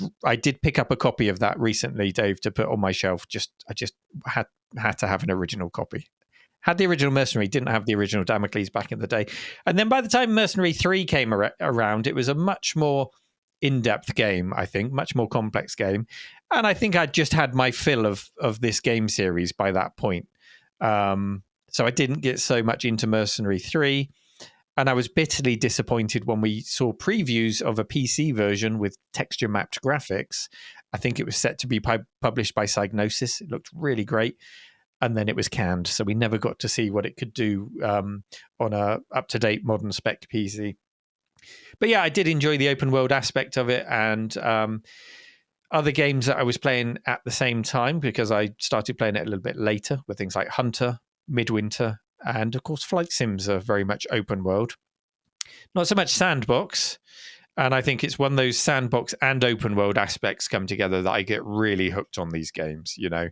pick up a copy of that recently, Dave, to put on my shelf. I just had to have an original copy. Had the original Mercenary, didn't have the original Damocles back in the day. And then by the time Mercenary 3 came around, it was a much more in-depth game, I think, much more complex game. And I think I'd just had my fill of this game series by that point. So I didn't get so much into Mercenary 3. And I was bitterly disappointed when we saw previews of a PC version with texture-mapped graphics. I think it was set to be published by Psygnosis. It looked really great. And then it was canned. So we never got to see what it could do on a up-to-date modern spec PC. But yeah, I did enjoy the open world aspect of it, and other games that I was playing at the same time, because I started playing it a little bit later, with things like Hunter, Midwinter, and of course Flight Sims are very much open world. Not so much sandbox, and I think it's when those sandbox and open world aspects come together that I get really hooked on these games, you know.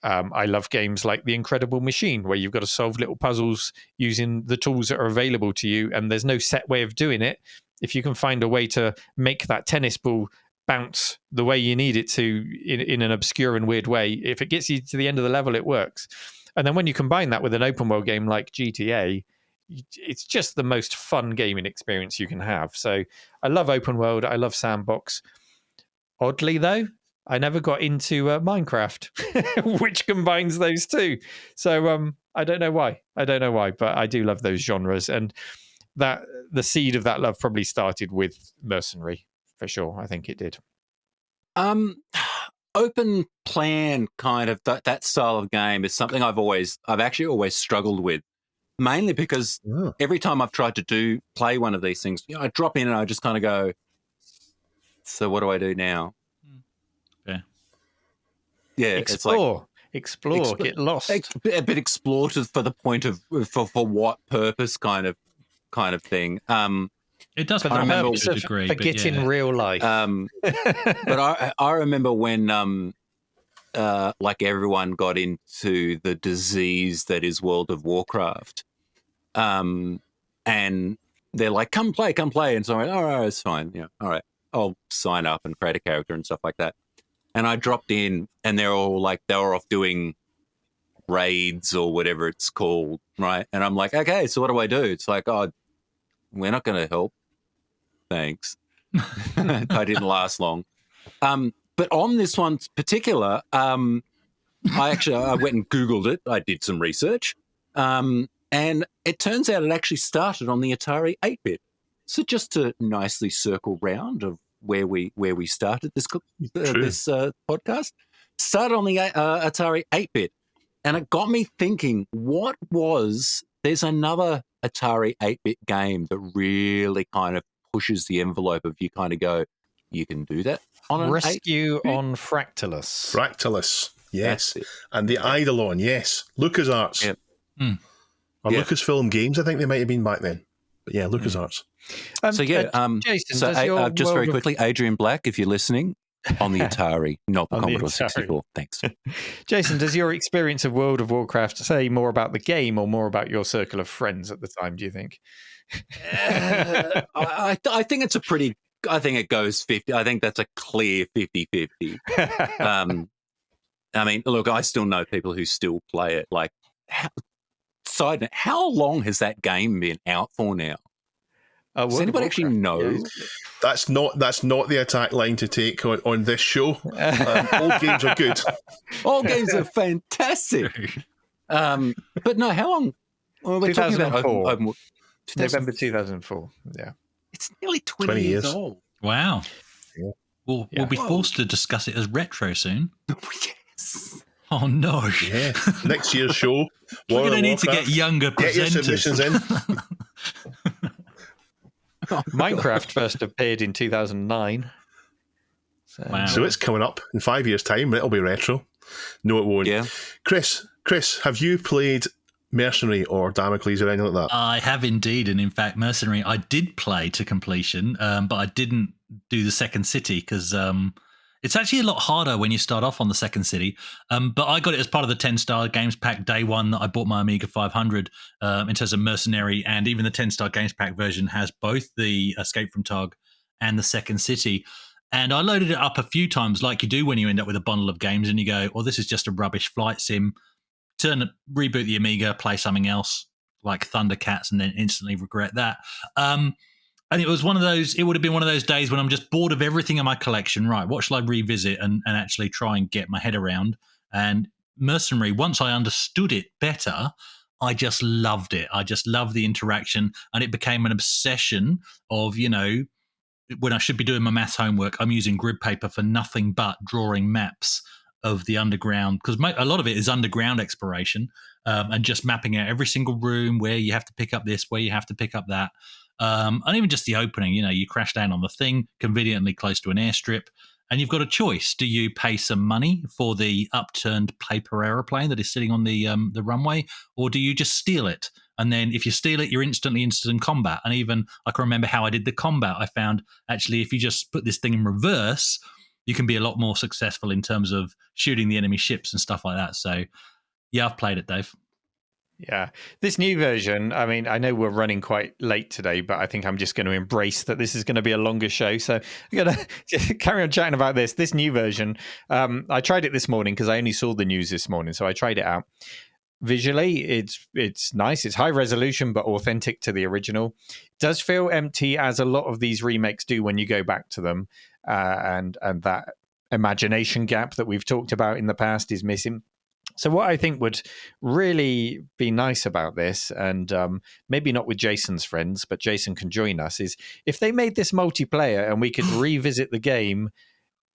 I love games like The Incredible Machine, where you've got to solve little puzzles using the tools that are available to you, and there's no set way of doing it. If you can find a way to make that tennis ball bounce the way you need it to in an obscure and weird way, if it gets you to the end of the level, it works. And then when you combine that with an open world game like GTA, it's just the most fun gaming experience you can have. So I love open world. I love sandbox. Oddly, though, I never got into Minecraft, which combines those two. So I don't know why. But I do love those genres. And that the seed of that love probably started with Mercenary, for sure. I think it did. Open plan kind of that style of game is something I've actually always struggled with, mainly because every time I've tried to play one of these things, I drop in and I just kind of go, so what do I do now? Yeah, explore, get lost. But explore for the point of for what purpose kind of thing. It does for the purpose of forgetting real life. But I remember when like everyone got into the disease that is World of Warcraft, and they're like, come play, and so I went, all right, it's fine, yeah, all right, I'll sign up and create a character and stuff like that. And I dropped in, and they were off doing raids or whatever it's called, right? And I'm like, okay, so what do I do? It's like, oh, we're not going to help. Thanks. I didn't last long. But on this one particular, I went and Googled it. I did some research. And it turns out it actually started on the Atari 8-bit. So just to nicely circle round of where we started this podcast, started on the Atari 8-bit, and it got me thinking, there's another Atari 8-bit game that really kind of pushes the envelope of you kind of go, you can do that on an Rescue 8-bit? on Fractalus, yes, and the Eidolon, yes, LucasArts, yep. Or Lucasfilm Games, I think they might have been back then, but yeah, LucasArts. Jason, just very quickly, Adrian Black, if you're listening, on the Atari, not the Commodore 64. Thanks. Jason, does your experience of World of Warcraft say more about the game or more about your circle of friends at the time, do you think? I think it's I think it goes 50. I think that's a clear 50-50. I mean, look, I still know people who still play it. Like, side note, how long has that game been out for now? Does anybody actually know? Yeah. That's not the attack line to take on this show. Old games are good. Old games are fantastic. But no, how long? Well, we're talking about November 2004. Yeah, it's nearly 20 years old. Wow. Yeah. We'll be forced to discuss it as retro soon. Yes. Oh no! Yeah, next year's show. We're going to need to get younger presenters. Get your submissions in. Minecraft first appeared in 2009. So it's coming up in 5 years' time. It'll be retro. No, it won't. Yeah. Chris, have you played Mercenary or Damocles or anything like that? I have indeed, and in fact, Mercenary I did play to completion, but I didn't do the second city because it's actually a lot harder when you start off on the second city. But I got it as part of the 10-star games pack day one that I bought my Amiga 500 in terms of Mercenary, and even the 10-star games pack version has both the Escape from Targ and the second city. And I loaded it up a few times like you do when you end up with a bundle of games and you go, well, this is just a rubbish flight sim. Reboot the Amiga, play something else like Thundercats, and then instantly regret that. And it was one of those, it would have been one of those days when I'm just bored of everything in my collection. Right, what shall I revisit and actually try and get my head around? And Mercenary, once I understood it better, I just loved it. I just loved the interaction, and it became an obsession of, when I should be doing my maths homework, I'm using grid paper for nothing but drawing maps of the underground, because a lot of it is underground exploration, and just mapping out every single room where you have to pick up this, where you have to pick up that. And even just the opening, you crash down on the thing conveniently close to an airstrip, and you've got a choice. Do you pay some money for the upturned paper aeroplane that is sitting on the runway, or do you just steal it? And then if you steal it, you're instantly in combat. And even I can remember how I did the combat. I found actually if you just put this thing in reverse, you can be a lot more successful in terms of shooting the enemy ships and stuff like that. So yeah, I've played it, Dave. Yeah. This new version, I mean, I know we're running quite late today, but I think I'm just going to embrace that this is going to be a longer show. So I'm going to carry on chatting about this. This new version, I tried it this morning because I only saw the news this morning. So I tried it out. Visually, it's nice. It's high resolution, but authentic to the original. It does feel empty, as a lot of these remakes do when you go back to them. And that imagination gap that we've talked about in the past is missing. So what I think would really be nice about this, and maybe not with Jason's friends, but Jason can join us, is if they made this multiplayer and we could revisit the game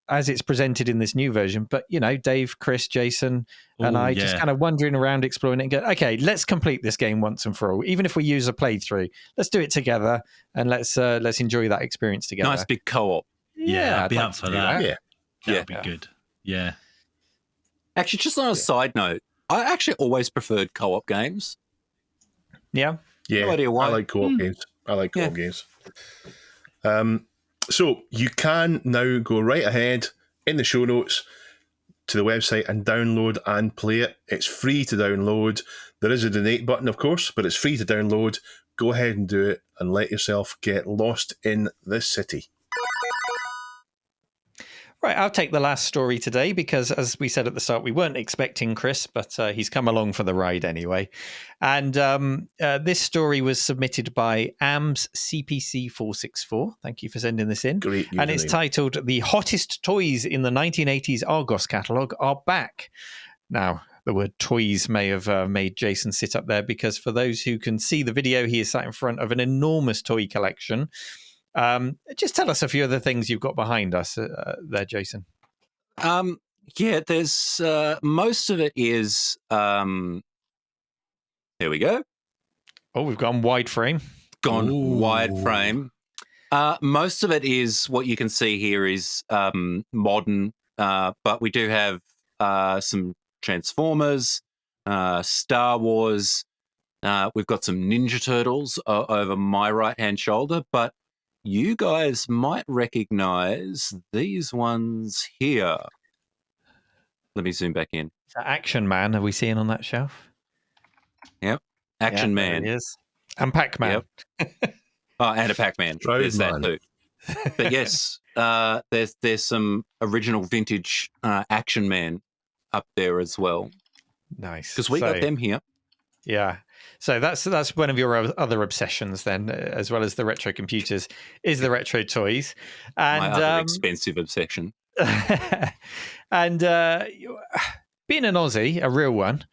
as it's presented in this new version. But, Dave, Chris, Jason, and I just kind of wandering around exploring it and go, okay, let's complete this game once and for all. Even if we use a playthrough, let's do it together and let's enjoy that experience together. Nice big co-op. Yeah, I'd be up for that. Yeah. That'd be good. Yeah. Actually, just on a side note, I actually always preferred co-op games. Yeah. Yeah, no idea why. I like co-op games. I like co-op games. So you can now go right ahead in the show notes to the website and download and play it. It's free to download. There is a donate button, of course, but it's free to download. Go ahead and do it and let yourself get lost in this city. Right, I'll take the last story today because, as we said at the start, we weren't expecting Chris, but he's come along for the ride anyway. And this story was submitted by AMS CPC464. Thank you for sending this in. Great username. And it's titled, "The Hottest Toys in the 1980s Argos Catalogue Are Back." Now, the word toys may have made Jason sit up there because for those who can see the video, he is sat in front of an enormous toy collection. Just tell us a few of the things you've got behind us there, Jason. There's most of it is there we go. Oh, we've gone wide frame. Wide frame. Most of it is what you can see here is modern, but we do have some Transformers, Star Wars. We've got some Ninja Turtles over my right-hand shoulder, but you guys might recognize these ones here. Let me zoom back in. Is that Action Man? Are we seeing on that shelf? Yep. Action Man. There he is. And Pac-Man. Yep. And a Pac-Man. There's that too. But yes, there's some original vintage Action Man up there as well. Nice. Because we got them here. Yeah. So that's one of your other obsessions then, as well as the retro computers, is the retro toys. And my other expensive obsession. And being an Aussie, a real one,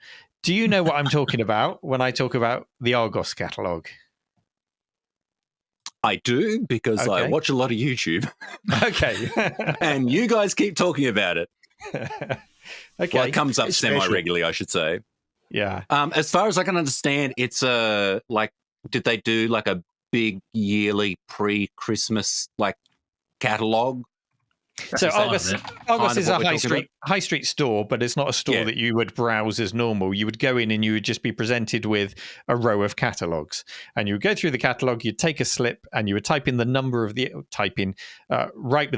do you know what I'm talking about when I talk about the Argos catalogue? I do, because I watch a lot of YouTube. Okay. And you guys keep talking about it. Okay. Well, it comes up It's special. semi-regularly, I should say. Yeah. As far as I can understand, it's did they do like a big yearly pre-Christmas like catalog? So That's Argos is a what we're high street store, but it's not a store that you would browse as normal. You would go in and you would just be presented with a row of catalogs, and you would go through the catalog. You'd take a slip and you would write with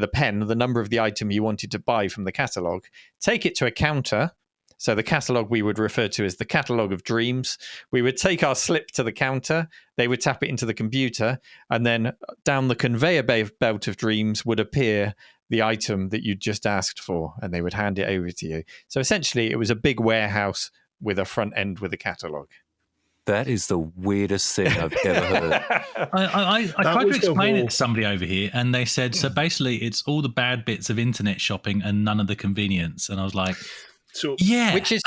a pen the number of the item you wanted to buy from the catalog. Take it to a counter. So the catalogue we would refer to as the catalogue of dreams. We would take our slip to the counter, they would tap it into the computer, and then down the conveyor belt of dreams would appear the item that you'd just asked for, and they would hand it over to you. So essentially, it was a big warehouse with a front end with a catalogue. That is the weirdest thing I've ever heard. I tried to explain it to somebody over here, and they said, so basically it's all the bad bits of internet shopping and none of the convenience. And I was like... So, yeah, which is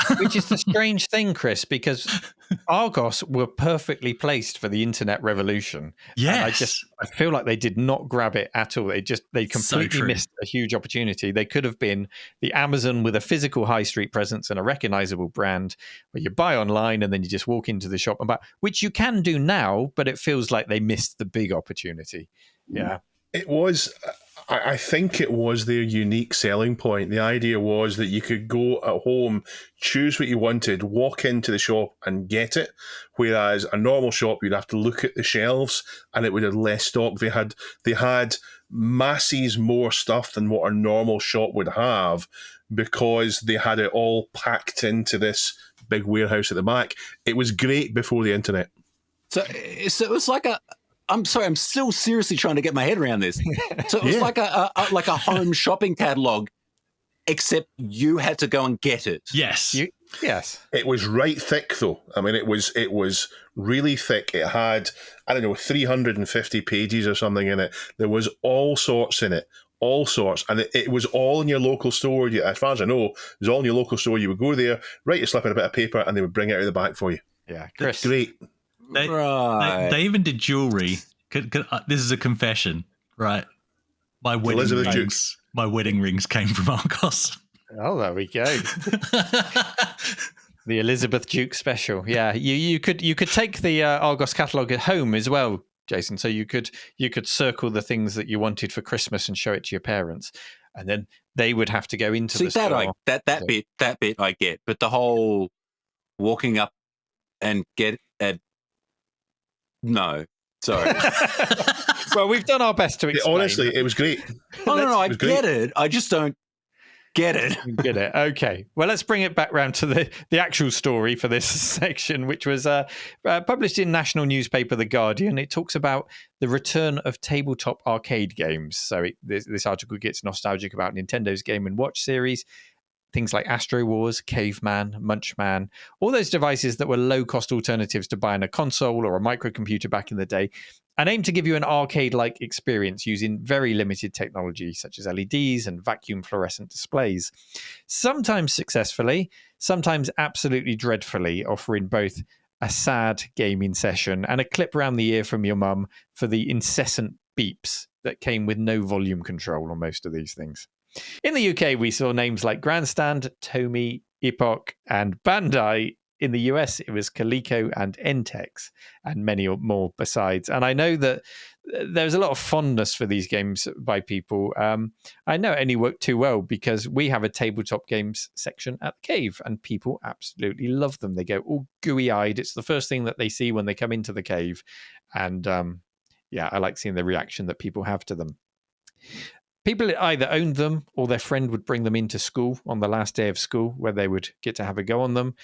the strange thing, Chris, because Argos were perfectly placed for the internet revolution. Yes, and I feel like they did not grab it at all. They completely missed a huge opportunity. They could have been the Amazon with a physical high street presence and a recognizable brand, where you buy online and then you just walk into the shop and buy, which you can do now, but it feels like they missed the big opportunity. Yeah, it was. I think it was their unique selling point. The idea was that you could go at home, choose what you wanted, walk into the shop and get it. Whereas a normal shop, you'd have to look at the shelves and it would have less stock. They had masses more stuff than what a normal shop would have because they had it all packed into this big warehouse at the back. It was great before the internet. So it was like I'm sorry, I'm still seriously trying to get my head around this. So it was like a home shopping catalog, except you had to go and get it. Yes. Yes. It was right thick though. I mean, it was really thick. It had, 350 pages or something in it. There was all sorts in it. All sorts. And it was all in your local store. As far as I know, it was all in your local store. You would go there, write your slip in a bit of paper, and they would bring it out of the back for you. Yeah, Chris. Great. They even did jewelry. This is a confession, right? My wedding rings came from Argos. Oh, there we go. The Elizabeth Duke special. Yeah, you could take the Argos catalogue at home as well, Jason. So you could circle the things that you wanted for Christmas and show it to your parents, and then they would have to go into the store. That bit I get, but the whole walking up and get a no. Sorry. Well, we've done our best to explain. Honestly, it was great. No, I get it. I just don't get it. Get it. Okay. Well, let's bring it back round to the actual story for this section, which was published in national newspaper The Guardian. It talks about the return of tabletop arcade games. So this article gets nostalgic about Nintendo's Game & Watch series. Things like Astro Wars, Caveman, Munchman, all those devices that were low-cost alternatives to buying a console or a microcomputer back in the day, and aim to give you an arcade-like experience using very limited technology, such as LEDs and vacuum fluorescent displays. Sometimes successfully, sometimes absolutely dreadfully, offering both a sad gaming session and a clip around the ear from your mum for the incessant beeps that came with no volume control on most of these things. In the UK, we saw names like Grandstand, Tomy, Epoch, and Bandai. In the US, it was Coleco and Entex, and many more besides. And I know that there's a lot of fondness for these games by people. I know it only worked too well because we have a tabletop games section at the Cave, and people absolutely love them. They go all gooey-eyed. It's the first thing that they see when they come into the Cave. And I like seeing the reaction that people have to them. People either owned them or their friend would bring them into school on the last day of school where they would get to have a go on them.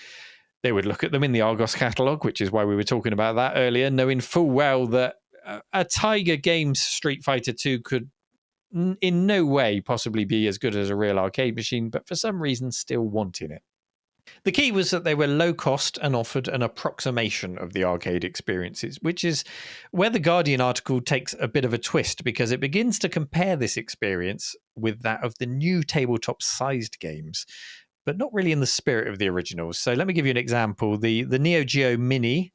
They would look at them in the Argos catalogue, which is why we were talking about that earlier, knowing full well that a Tiger Games Street Fighter 2 could in no way possibly be as good as a real arcade machine, but for some reason still wanting it. The key was that they were low cost and offered an approximation of the arcade experiences, which is where the Guardian article takes a bit of a twist because it begins to compare this experience with that of the new tabletop-sized games, but not really in the spirit of the originals. So let me give you an example. The Neo Geo Mini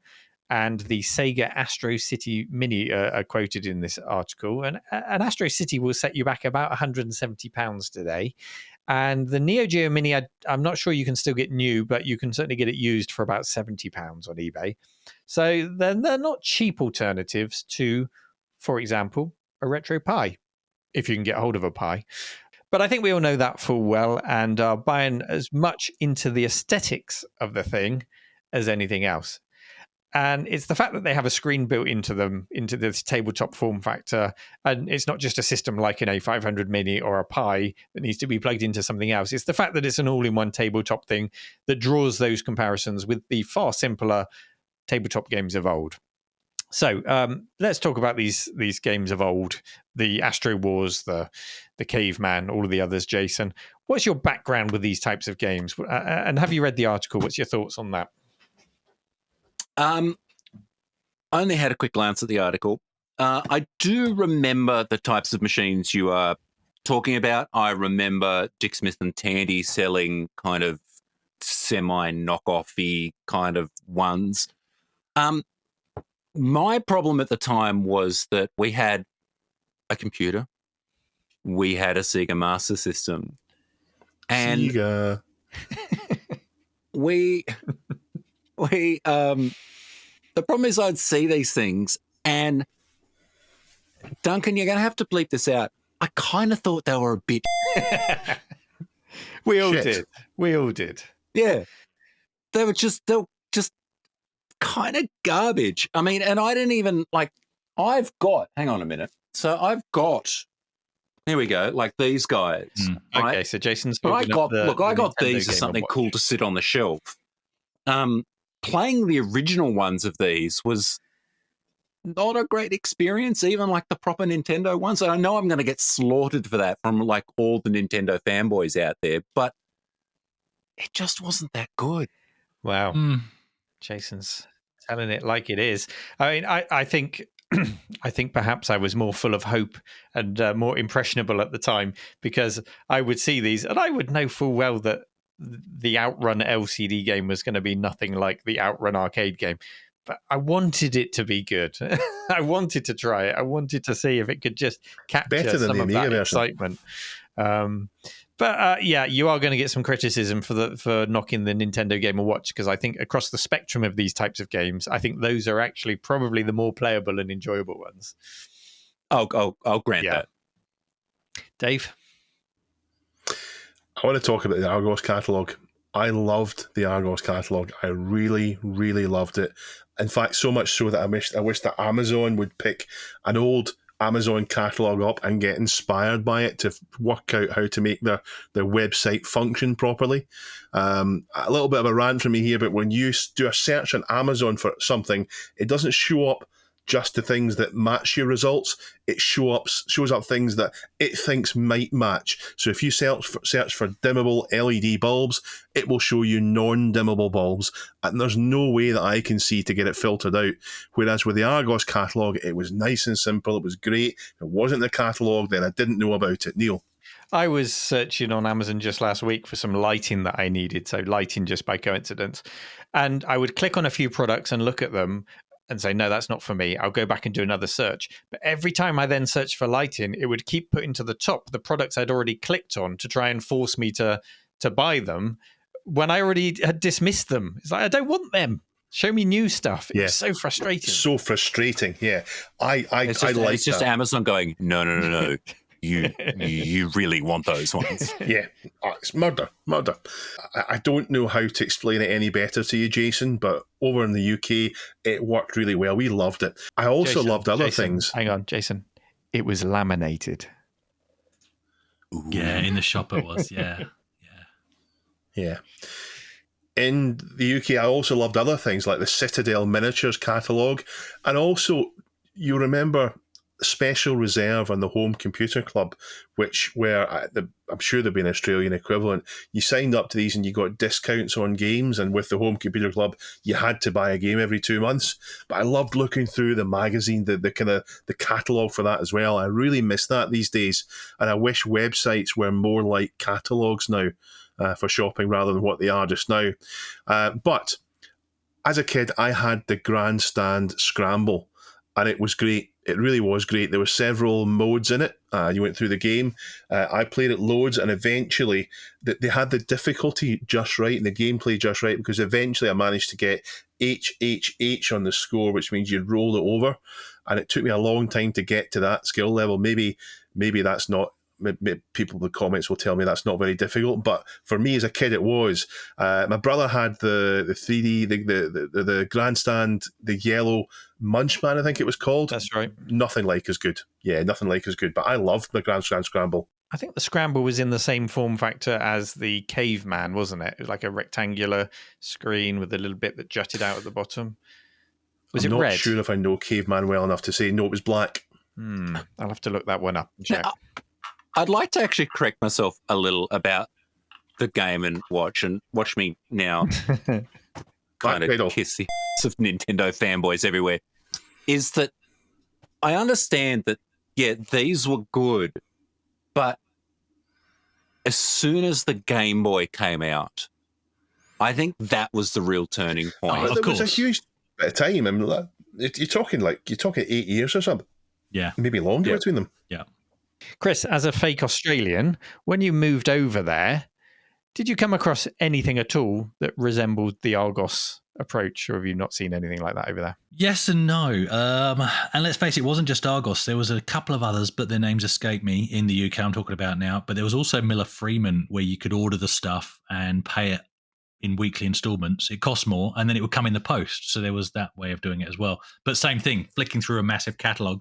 and the Sega Astro City Mini are quoted in this article. And an Astro City will set you back about £170 today. And the Neo Geo Mini, I'm not sure you can still get new, but you can certainly get it used for about £70 on eBay. So then they're not cheap alternatives to, for example, a Retro Pi, if you can get hold of a Pi. But I think we all know that full well and are buying as much into the aesthetics of the thing as anything else. And it's the fact that they have a screen built into them, into this tabletop form factor. And it's not just a system like an A500 Mini or a Pi that needs to be plugged into something else. It's the fact that it's an all-in-one tabletop thing that draws those comparisons with the far simpler tabletop games of old. So let's talk about these games of old, the Astro Wars, the Caveman, all of the others. Jason, what's your background with these types of games? And have you read the article? What's your thoughts on that? I only had a quick glance at the article. I do remember the types of machines you are talking about. I remember Dick Smith and Tandy selling kind of semi-knockoffy kind of ones. My problem at the time was that we had a computer, we had a Sega Master System, and Sega. we the problem is I'd see these things, and Duncan, you're going to have to bleep this out. I kind of thought they were a bit. We all did. We all did. Yeah, they were just kind of garbage. I mean, and I didn't even like. I've got. Hang on a minute. So I've got. Here we go. Like these guys. Right? Okay, so Jason's. I got these as something cool to sit on the shelf. Playing the original ones of these was not a great experience, even like the proper Nintendo ones. And I know I'm going to get slaughtered for that from like all the Nintendo fanboys out there, but it just wasn't that good. Wow. Jason's telling it like it is. I mean, I think I think perhaps I was more full of hope and more impressionable at the time, because I would see these and I would know full well that the Outrun LCD game was going to be nothing like the Outrun arcade game. But I wanted it to be good. I wanted to try it. I wanted to see if it could just capture some of that excitement. But yeah, you are going to get some criticism for knocking the Nintendo Game & Watch, because I think across the spectrum of these types of games, I think those are actually probably the more playable and enjoyable ones. I'll grant that. Dave? I want to talk about the Argos catalogue. I loved the Argos catalogue. I really, really loved it. In fact, so much so that I wish that Amazon would pick an old Amazon catalogue up and get inspired by it to work out how to make their website function properly. A little bit of a rant from me here, but when you do a search on Amazon for something, it doesn't show up just the things that match your results. It shows up things that it thinks might match. So if you search for dimmable LED bulbs, it will show you non-dimmable bulbs, and there's no way that I can see to get it filtered out. Whereas with the Argos catalogue, it was nice and simple. It was great. If it wasn't the catalogue, then I didn't know about it. Neil? I was searching on Amazon just last week for some lighting that I needed, so lighting just by coincidence. And I would click on a few products and look at them and say, no, that's not for me. I'll go back and do another search. But every time I then searched for lighting, it would keep putting to the top the products I'd already clicked on to try and force me to buy them when I already had dismissed them. It's like, I don't want them. Show me new stuff. It's so frustrating. So frustrating, yeah. It's just Amazon going, no. You really want those ones. Yeah, it's murder. I don't know how to explain it any better to you, Jason, but over in the UK, it worked really well. We loved it. I also loved other things. Hang on, Jason. It was laminated. Ooh. Yeah, in the shop it was, yeah. In the UK, I also loved other things like the Citadel Miniatures catalogue, and also, you remember Special Reserve and the Home Computer Club, which were, I'm sure there'd be an Australian equivalent. You signed up to these and you got discounts on games, and with the Home Computer Club, you had to buy a game every 2 months. But I loved looking through the magazine, the kind of the catalogue for that as well. I really miss that these days, and I wish websites were more like catalogues now for shopping rather than what they are just now. But as a kid, I had the Grandstand Scramble, and it was great. It really was great. There were several modes in it. You went through the game. I played it loads, and eventually they had the difficulty just right and the gameplay just right, because eventually I managed to get HHH on the score, which means you roll it over. And it took me a long time to get to that skill level. Maybe that's not... Maybe people in the comments will tell me that's not very difficult, but for me as a kid, it was. My brother had the 3D, the grandstand, the yellow Munchman, I think it was called. That's right. Nothing like as good. Yeah, nothing like as good. But I loved the grandstand scramble. I think the scramble was in the same form factor as the caveman, wasn't it? It was like a rectangular screen with a little bit that jutted out at the bottom. I'm not sure if I know Caveman well enough to say no, it was black. I'll have to look that one up and check. Now, I'd like to actually correct myself a little about the Game & Watch, and watch me now kind of kiss the ass of Nintendo fanboys everywhere, is that I understand that, yeah, these were good, but as soon as the Game Boy came out, I think that was the real turning point. Of course. It was a huge bit of time. I mean, you're talking 8 years or something. Yeah. Maybe longer between them. Yeah. Chris, as a fake Australian, when you moved over there, did you come across anything at all that resembled the Argos approach, or have you not seen anything like that over there? Yes and no. And let's face it, it wasn't just Argos. There was a couple of others, but their names escape me in the UK I'm talking about now. But there was also Miller Freeman, where you could order the stuff and pay it in weekly installments. It cost more, and then it would come in the post. So there was that way of doing it as well. But same thing, flicking through a massive catalogue.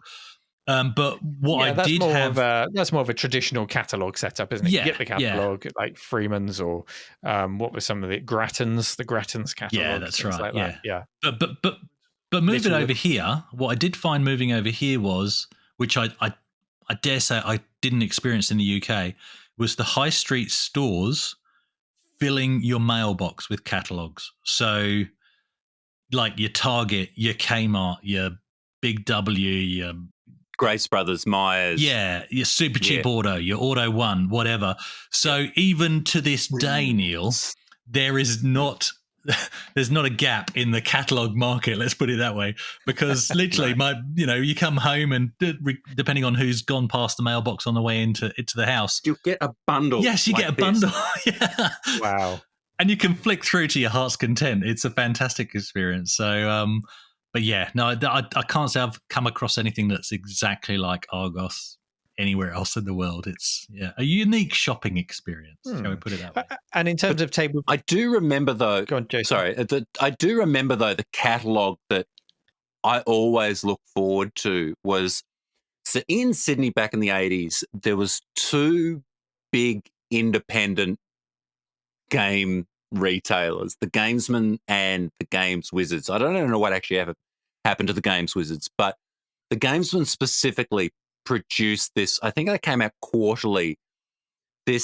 But what I did have... that's more of a traditional catalogue setup, isn't it? Yeah, you get the catalogue, like Freeman's, or what were some of the Grattan's catalogue. Yeah, that's right. Like that. Yeah. But moving over here, what I did find moving over here was, which I dare say I didn't experience in the UK, was the high street stores filling your mailbox with catalogues. So like your Target, your Kmart, your Big W, your Grace Brothers, Myers. Yeah, your super cheap auto, your Auto One, whatever. So even to this day, Neil, there's not a gap in the catalogue market, let's put it that way, because literally you come home and depending on who's gone past the mailbox on the way into the house, you'll get a bundle. Yes, you get a bundle. Yeah. Wow. And you can flick through to your heart's content. It's a fantastic experience. So, but yeah, no, I can't say I've come across anything that's exactly like Argos anywhere else in the world. It's a unique shopping experience. Shall we put it that way? And in terms of table, I do remember though. Go on, Jason. Sorry, I do remember though the catalogue that I always look forward to was, so in Sydney back in the 80s, there was two big independent game retailers, the Gamesman and the Games Wizards. I don't know what actually happened to the Games Wizards, but the Gamesman specifically produced this, I think they came out quarterly, the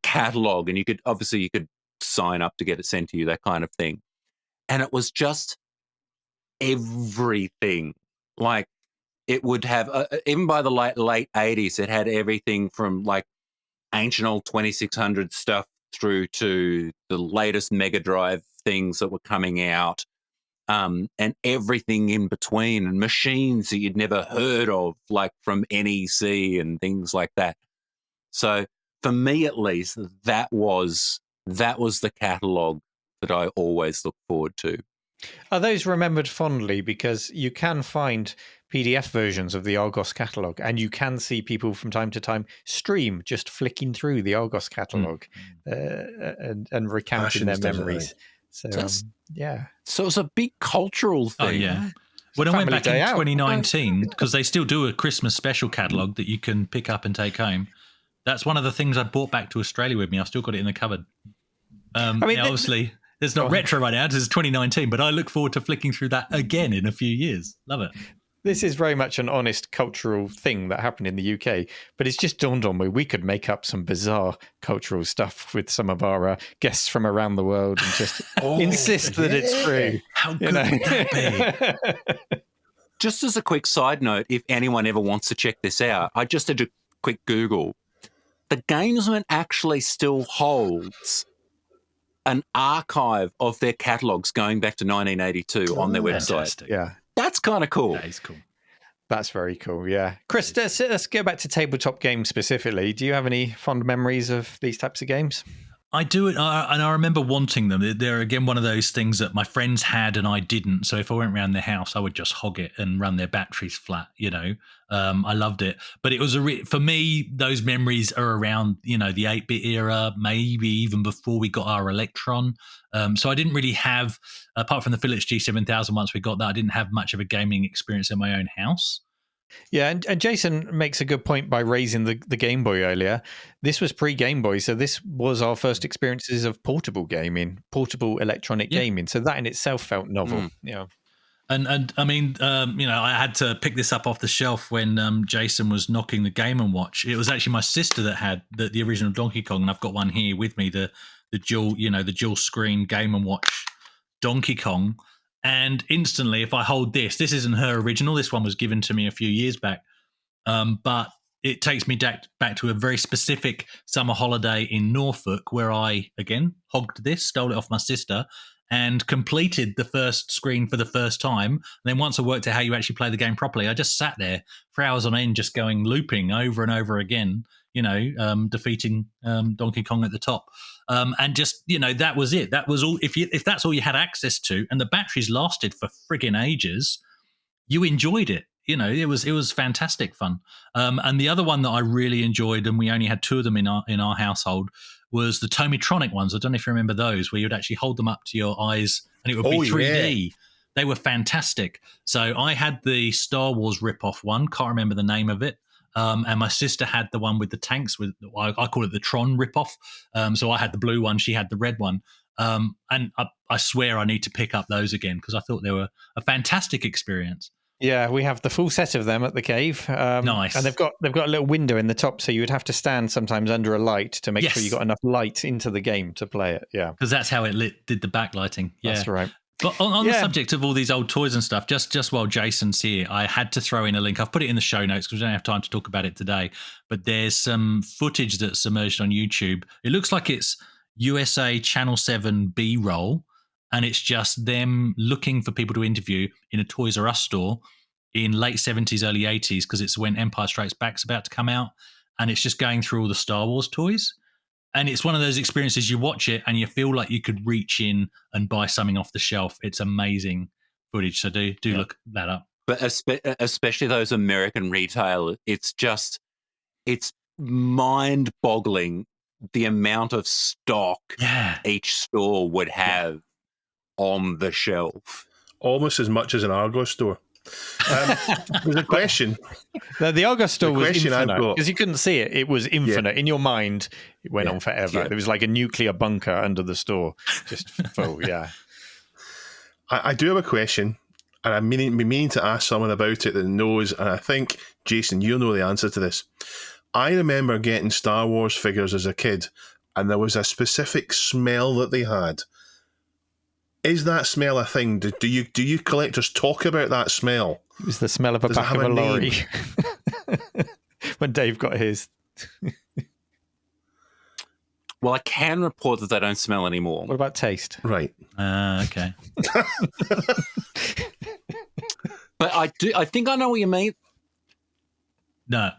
catalogue, and you could sign up to get it sent to you, that kind of thing. And it was just everything. Like it would have, even by the late 80s, it had everything from like ancient old 2600 stuff through to the latest Mega Drive things that were coming out, and everything in between, and machines that you'd never heard of, like from NEC and things like that. So for me, at least, that was the catalogue that I always look forward to. Are those remembered fondly? Because you can find PDF versions of the Argos catalogue, and you can see people from time to time stream just flicking through the Argos catalogue and recounting their memories. So, So it's a big cultural thing. Oh, yeah. When I went back in 2019, because they still do a Christmas special catalogue that you can pick up and take home, that's one of the things I brought back to Australia with me. I've still got it in the cupboard. Obviously, it's not retro right now. This is 2019, but I look forward to flicking through that again in a few years. Love it. This is very much an honest cultural thing that happened in the UK, but it's just dawned on me we could make up some bizarre cultural stuff with some of our guests from around the world and just insist that it's true. How good would that be? Just as a quick side note, if anyone ever wants to check this out, I just did a quick Google. The Gamesman actually still holds an archive of their catalogues going back to 1982 on their website. Yeah. That's kind of cool. That is cool. That's very cool. Yeah, Chris, let's go back to tabletop games specifically. Do you have any fond memories of these types of games? I do, and I remember wanting them. They're, again, one of those things that my friends had and I didn't. So if I went around their house, I would just hog it and run their batteries flat, I loved it. But it was for me, those memories are around, the 8-bit era, maybe even before we got our Electron. So I didn't really have, apart from the Philips G7000, once we got that, I didn't have much of a gaming experience in my own house. Yeah, and Jason makes a good point by raising the Game Boy earlier. This was pre-Game Boy, so this was our first experiences of portable gaming, portable electronic gaming. So that in itself felt novel. Yeah. And I mean, I had to pick this up off the shelf when Jason was knocking the Game & Watch. It was actually my sister that had the original Donkey Kong, and I've got one here with me, the dual screen Game & Watch Donkey Kong. And instantly, if I hold this isn't her original. This one was given to me a few years back. But it takes me back to a very specific summer holiday in Norfolk where I, again, hogged this, stole it off my sister, and completed the first screen for the first time. And then once I worked out how you actually play the game properly, I just sat there for hours on end just looping over and over again, defeating Donkey Kong at the top. And just, that was it. That was all. If that's all you had access to, and the batteries lasted for friggin' ages, you enjoyed it. It was fantastic fun. And the other one that I really enjoyed, and we only had 2 of them in our household, was the Tomitronic ones. I don't know if you remember those, where you'd actually hold them up to your eyes and it would be 3D. Yeah. They were fantastic. So I had the Star Wars rip-off one. Can't remember the name of it. And my sister had the one with the tanks. I call it the Tron ripoff. So I had the blue one, she had the red one. And I swear I need to pick up those again because I thought they were a fantastic experience. Yeah, we have the full set of them at the cave. Nice. And they've got a little window in the top, so you would have to stand sometimes under a light to make sure you got enough light into the game to play it. Yeah, because that's how it did the backlighting. Yeah, that's right. But on the subject of all these old toys and stuff, just while Jason's here, I had to throw in a link. I've put it in the show notes because we don't have time to talk about it today. But there's some footage that's emerged on YouTube. It looks like it's USA Channel 7 B-roll, and it's just them looking for people to interview in a Toys R Us store in late 70s, early 80s, because it's when Empire Strikes Back's about to come out, and it's just going through all the Star Wars toys. And it's one of those experiences, you watch it and you feel like you could reach in and buy something off the shelf. It's amazing footage, so do look that up. But especially those American retailers, it's mind-boggling the amount of stock each store would have on the shelf. Almost as much as an Argos store. There's a question. The Argos store was infinite because you couldn't see it. It was infinite. In your mind, it went on forever. It was like a nuclear bunker under the store, just full. Yeah. I do have a question, and I'm meaning to ask someone about it that knows, and I think, Jason, you'll know the answer to this. I remember getting Star Wars figures as a kid, and there was a specific smell that they had. Is that smell a thing? Do you collectors talk about that smell? It was the smell of back of a lorry. When Dave got his. Well, I can report that they don't smell anymore. What about taste? Right. Okay. But I think I know what you mean. No.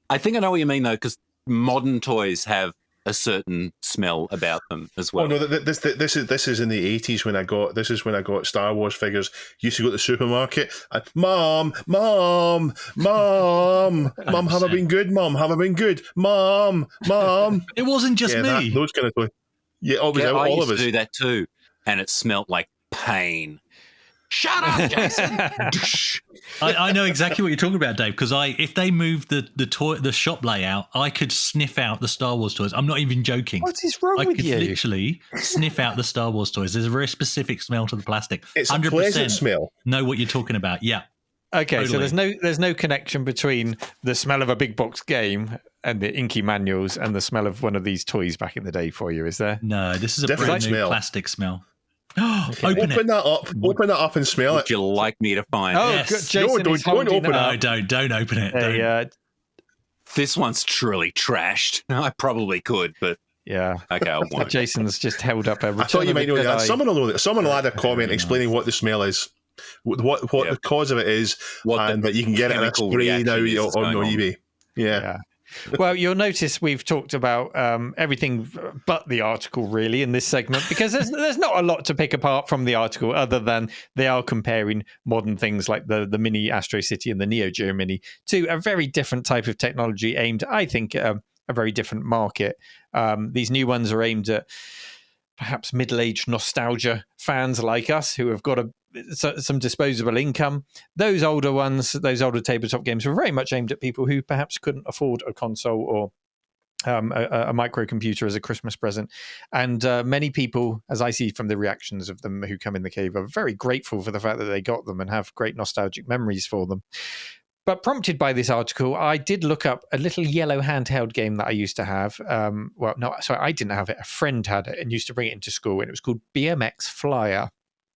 I think I know what you mean, though, because modern toys have a certain smell about them as well. Oh no, this is in the 80s when I got Star Wars figures. Used to go to the supermarket. Mom, have I been good? Mom, have I been good? Mom. It wasn't just me. Those kind of toys. Yeah, obviously all I of used us to do that too, and it smelled like pain. Shut up, Jason. I know exactly what you're talking about, Dave, because if they moved the shop layout, I could sniff out the Star Wars toys. I'm not even joking. What is wrong with you? I could literally sniff out the Star Wars toys. There's a very specific smell to the plastic. It's 100% a pleasant smell. Know what you're talking about. Yeah. Okay, totally. So there's no connection between the smell of a big box game and the inky manuals and the smell of one of these toys back in the day for you, is there? No, this is a brand new plastic smell. Okay. Open that up and smell it. Would you like me to find? Oh, yes. Jason, no, don't open it. No, don't open it. This one's truly trashed. I probably could, but okay, I won't. Jason's just held up a. I thought you might know that. Someone will know that. Someone will add a comment explaining what the smell is. what the cause of it is, and that you can get it in a spray now on eBay. Yeah. Well, you'll notice we've talked about everything but the article, really, in this segment, because there's not a lot to pick apart from the article other than they are comparing modern things like the Mini Astro City and the Neo Geo Mini to a very different type of technology aimed, I think, at a very different market. These new ones are aimed at perhaps middle-aged nostalgia fans like us who have got some disposable income. Those older ones, those older tabletop games, were very much aimed at people who perhaps couldn't afford a console or a microcomputer as a Christmas present. And many people, as I see from the reactions of them who come in the cave, are very grateful for the fact that they got them and have great nostalgic memories for them. But prompted by this article, I did look up a little yellow handheld game that I used to have. I didn't have it. A friend had it and used to bring it into school, and it was called BMX Flyer.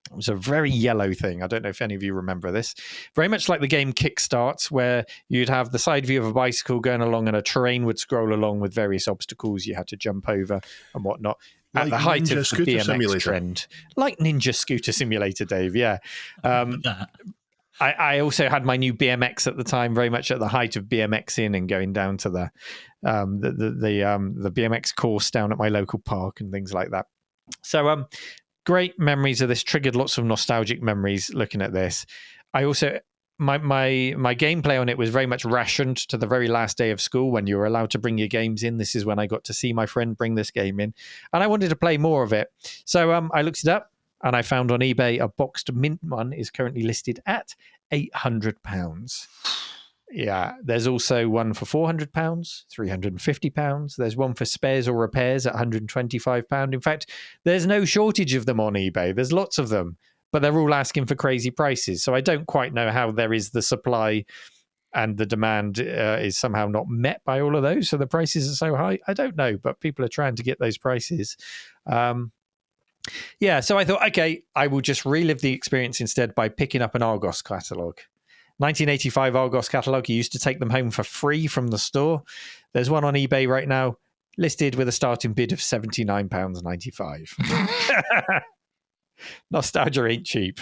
It was a very yellow thing. I don't know if any of you remember this. Very much like the game Kickstarts, where you'd have the side view of a bicycle going along and a terrain would scroll along with various obstacles you had to jump over and whatnot. At the height of the BMX trend. Like Ninja Scooter Simulator, Dave, yeah. I also had my new BMX at the time, very much at the height of BMXing and going down to the BMX course down at my local park and things like that. So great memories of this, triggered lots of nostalgic memories looking at this. I also, my gameplay on it was very much rationed to the very last day of school when you were allowed to bring your games in. This is when I got to see my friend bring this game in, and I wanted to play more of it. So I looked it up. And I found on eBay a boxed mint one is currently listed at £800. Yeah, there's also one for £400, £350. There's one for spares or repairs at £125. In fact, there's no shortage of them on eBay. There's lots of them, but they're all asking for crazy prices. So I don't quite know how there is the supply and the demand is somehow not met by all of those. So the prices are so high. I don't know, but people are trying to get those prices. Yeah, so I thought, okay, I will just relive the experience instead by picking up an Argos catalogue. 1985 Argos catalogue. You used to take them home for free from the store. There's one on eBay right now, listed with a starting bid of £79.95. Nostalgia ain't cheap.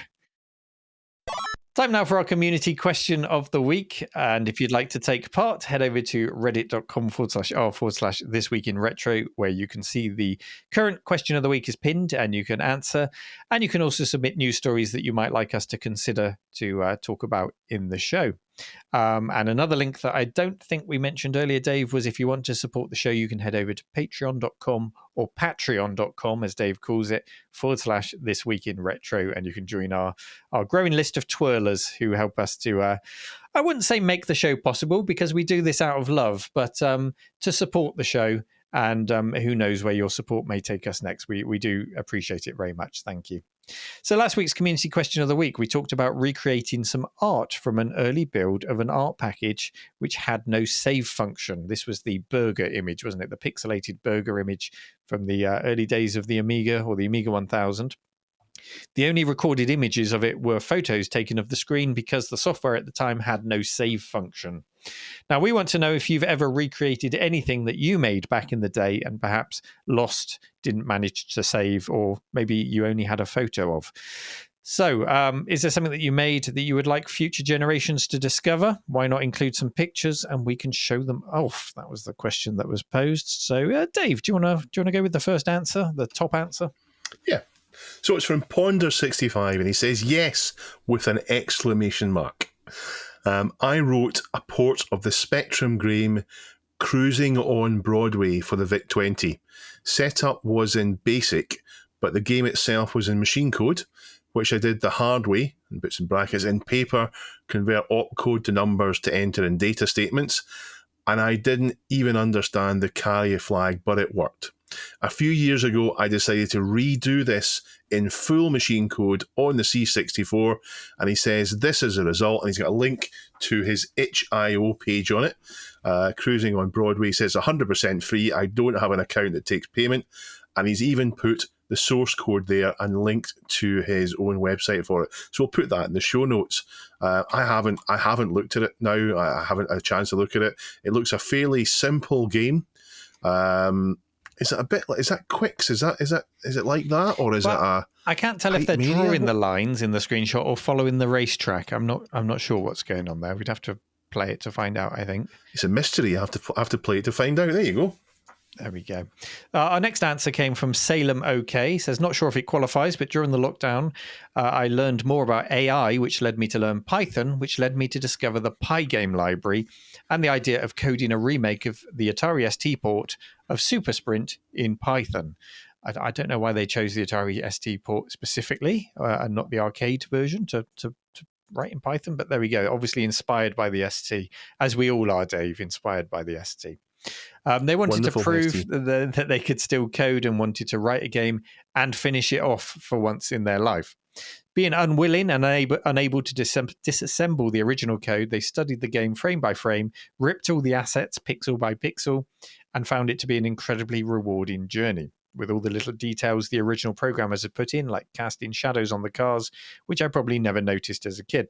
Time now for our community question of the week. And if you'd like to take part, head over to reddit.com/r/this week in retro, where you can see the current question of the week is pinned and you can answer. And you can also submit news stories that you might like us to consider to talk about in the show. And another link that I don't think we mentioned earlier, Dave, was if you want to support the show, you can head over to patreon.com or patreon.com, as Dave calls it, /this week in retro. And you can join our growing list of twirlers who help us to, I wouldn't say make the show possible because we do this out of love, but to support the show. And who knows where your support may take us next. We do appreciate it very much. Thank you. So last week's community question of the week, we talked about recreating some art from an early build of an art package which had no save function. This was the burger image, wasn't it? The pixelated burger image from the early days of the Amiga or the Amiga 1000. The only recorded images of it were photos taken of the screen because the software at the time had no save function. Now, we want to know if you've ever recreated anything that you made back in the day and perhaps lost, didn't manage to save, or maybe you only had a photo of. So, is there something that you made that you would like future generations to discover? Why not include some pictures and we can show them off? That was the question that was posed. So, Dave, do you want to go with the first answer, the top answer? Yeah. So it's from Ponder65, and he says, yes, with an exclamation mark. I wrote a port of the Spectrum game Cruising on Broadway for the VIC-20. Setup was in BASIC, but the game itself was in machine code, which I did the hard way, in bits and brackets, in paper, convert opcode to numbers to enter in data statements, and I didn't even understand the carrier flag, but it worked. A few years ago, I decided to redo this in full machine code on the C64, and he says this is a result, and he's got a link to his itch.io page on it. Cruising on Broadway says 100% free. I don't have an account that takes payment, and he's even put the source code there and linked to his own website for it. So we'll put that in the show notes. I haven't looked at it now. I haven't had a chance to look at it. It looks a fairly simple game. Is it a bit? Is that Quicks? Is it like that, or is it a? I can't tell if they're drawing the lines in the screenshot or following the racetrack. I'm not sure what's going on there. We'd have to play it to find out, I think. It's a mystery. You have to play it to find out. There you go. There we go. Our next answer came from Salem OK. Says, not sure if it qualifies, but during the lockdown, I learned more about AI, which led me to learn Python, which led me to discover the Pygame library and the idea of coding a remake of the Atari ST port of Super Sprint in Python. I don't know why they chose the Atari ST port specifically and not the arcade version to write in Python, but there we go. Obviously inspired by the ST, as we all are, Dave, inspired by the ST. They wanted to prove that they could still code and wanted to write a game and finish it off for once in their life. Being unwilling and unable to disassemble the original code, they studied the game frame by frame, ripped all the assets pixel by pixel, and found it to be an incredibly rewarding journey. With all the little details the original programmers had put in, like casting shadows on the cars, which I probably never noticed as a kid.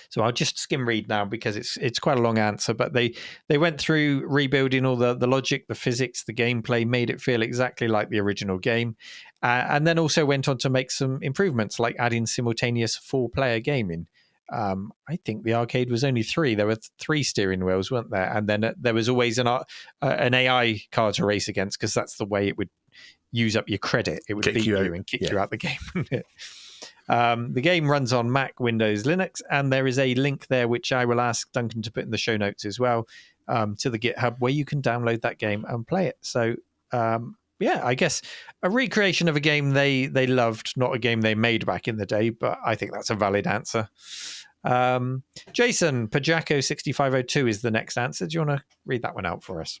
So I'll just skim read now because it's quite a long answer, but they went through rebuilding all the logic, the physics, the gameplay, made it feel exactly like the original game, and then also went on to make some improvements like adding simultaneous 4-player gaming. I think the arcade was only 3. There were 3 steering wheels, weren't there? And then there was always an AI car to race against, because that's the way it would use up your credit. It would beat you and kick you out the game. The game runs on Mac, Windows, Linux, and there is a link there which I will ask Duncan to put in the show notes as well, to the GitHub, where you can download that game and play it. So I guess a recreation of a game they loved, not a game they made back in the day, but I think that's a valid answer. Jason, Pajako6502 is the next answer. Do you want to read that one out for us?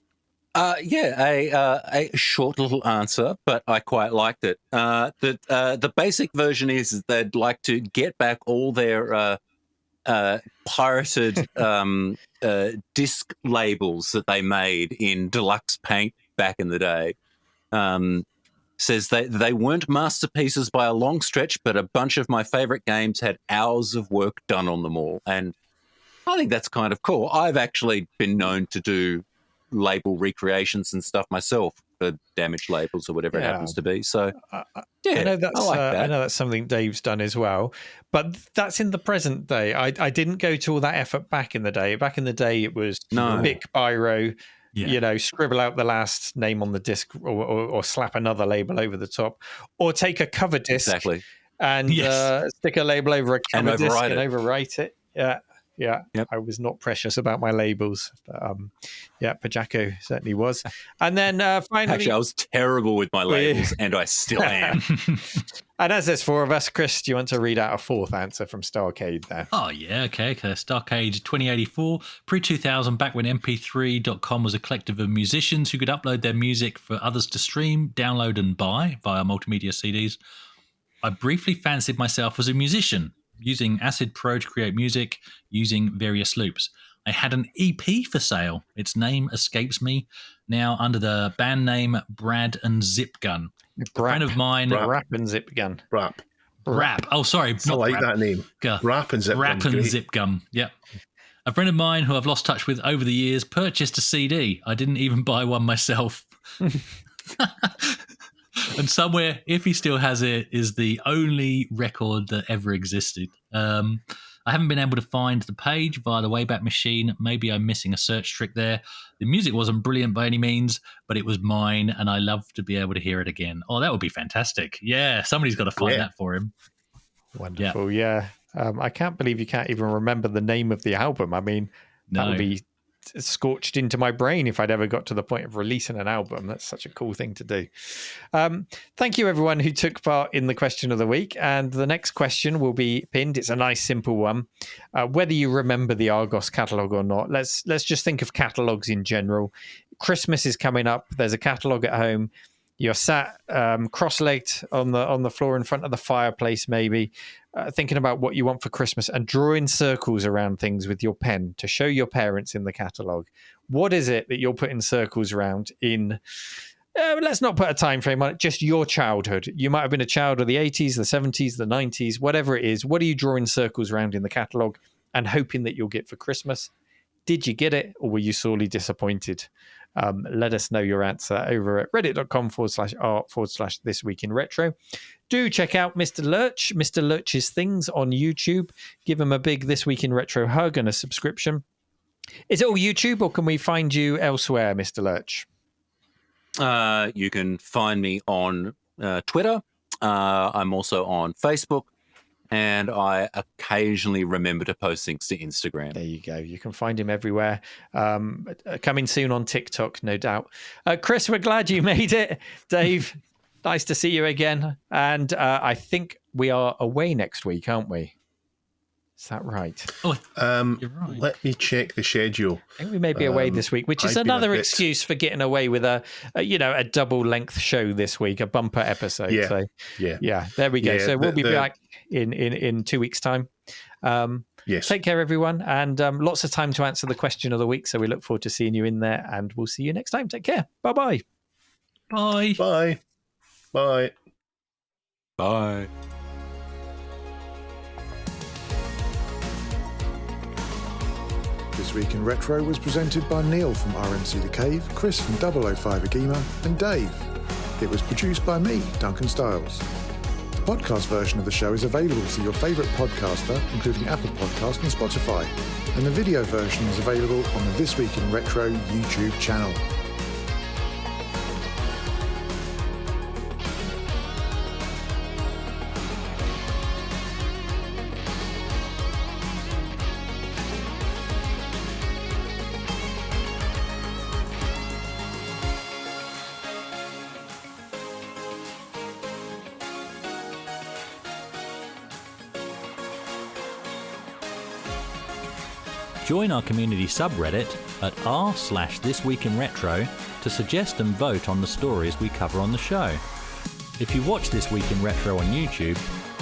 A short little answer, but I quite liked it. The basic version is they'd like to get back all their pirated disc labels that they made in deluxe paint back in the day. Says they weren't masterpieces by a long stretch, but a bunch of my favorite games had hours of work done on them all. And I think that's kind of cool. I've actually been known to do label recreations and stuff myself for damaged labels or whatever it happens to be. So I know that's something Dave's done as well, but that's in the present day. I didn't go to all that effort back in the day. Back in the day, it was Bic Biro, scribble out the last name on the disc or slap another label over the top, or take a cover disc and stick a label over a cover disc and overwrite it. Yeah, yep. I was not precious about my labels. But, Pajako certainly was. And then finally... Actually, I was terrible with my labels, and I still am. And as there's 4 of us, Chris, do you want to read out a 4th answer from Starcade there? Oh, yeah, okay. Starcade 2084, pre-2000, back when mp3.com was a collective of musicians who could upload their music for others to stream, download, and buy via multimedia CDs. I briefly fancied myself as a musician, using Acid Pro to create music, using various loops. I had an EP for sale. Its name escapes me now, under the band name Brad and Zipgun. A friend of mine... Rap and Zipgun. Rap. Oh, sorry. I like that name. Rap and Zipgun. Rap and Zipgun. Yep. A friend of mine who I've lost touch with over the years purchased a CD. I didn't even buy one myself. And somewhere, if he still has it, is the only record that ever existed. I haven't been able to find the page via the Wayback Machine. Maybe I'm missing a search trick there. The music wasn't brilliant by any means, but it was mine, and I love to be able to hear it again. Oh, that would be fantastic. Yeah, somebody's got to find that for him. Wonderful, yeah. I can't believe you can't even remember the name of the album. I mean, that would be scorched into my brain if I'd ever got to the point of releasing an album. That's such a cool thing to do. Thank you everyone who took part in the question of the week, and the next question will be pinned. It's a nice simple one. Whether you remember the Argos catalogue or not, let's just think of catalogues in general. Christmas is coming up. There's a catalogue at home. You're sat cross-legged on the floor in front of the fireplace, maybe thinking about what you want for Christmas and drawing circles around things with your pen to show your parents in the catalogue. What is it that you're putting circles around in? Let's not put a time frame on it, just your childhood. You might have been a child of the 80s, the 70s, the 90s, whatever it is. What are you drawing circles around in the catalogue and hoping that you'll get for Christmas? Did you get it, or were you sorely disappointed? let us know your answer over at reddit.com/r/thisweekinretro. Do check out Mr. Lurch, Mr. Lurch's Things on YouTube. Give him a big This Week in Retro hug and a subscription. Is it all YouTube, or can we find you elsewhere, Mr. Lurch? You can find me on Twitter. I'm also on Facebook. And I occasionally remember to post things to Instagram. There you go. You can find him everywhere. Coming soon on TikTok, no doubt. Chris, we're glad you made it. Dave, nice to see you again. And I think we are away next week, aren't we? Is that right? Oh, you're right. Let me check the schedule. I think we may be away this week, which is another excuse for getting away with a double length show this week, a bumper episode. Yeah, so, yeah. There we go. Yeah, so we'll be back in 2 weeks' time. Yes. Take care, everyone, and lots of time to answer the question of the week. So we look forward to seeing you in there, and we'll see you next time. Take care. Bye-bye. Bye. Bye. Bye. Bye. This Week in Retro was presented by Neil from RMC The Cave, Chris from 005 AGIMA, and Dave. It was produced by me, Duncan Styles. The podcast version of the show is available through your favourite podcaster, including Apple Podcasts and Spotify, and the video version is available on the This Week in Retro YouTube channel. Join our community subreddit at r/thisweekinretro to suggest and vote on the stories we cover on the show. If you watch This Week in Retro on YouTube,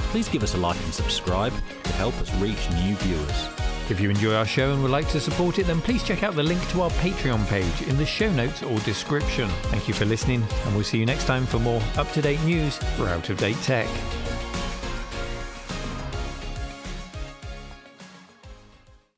please give us a like and subscribe to help us reach new viewers. If you enjoy our show and would like to support it, then please check out the link to our Patreon page in the show notes or description. Thank you for listening, and we'll see you next time for more up-to-date news for out-of-date tech.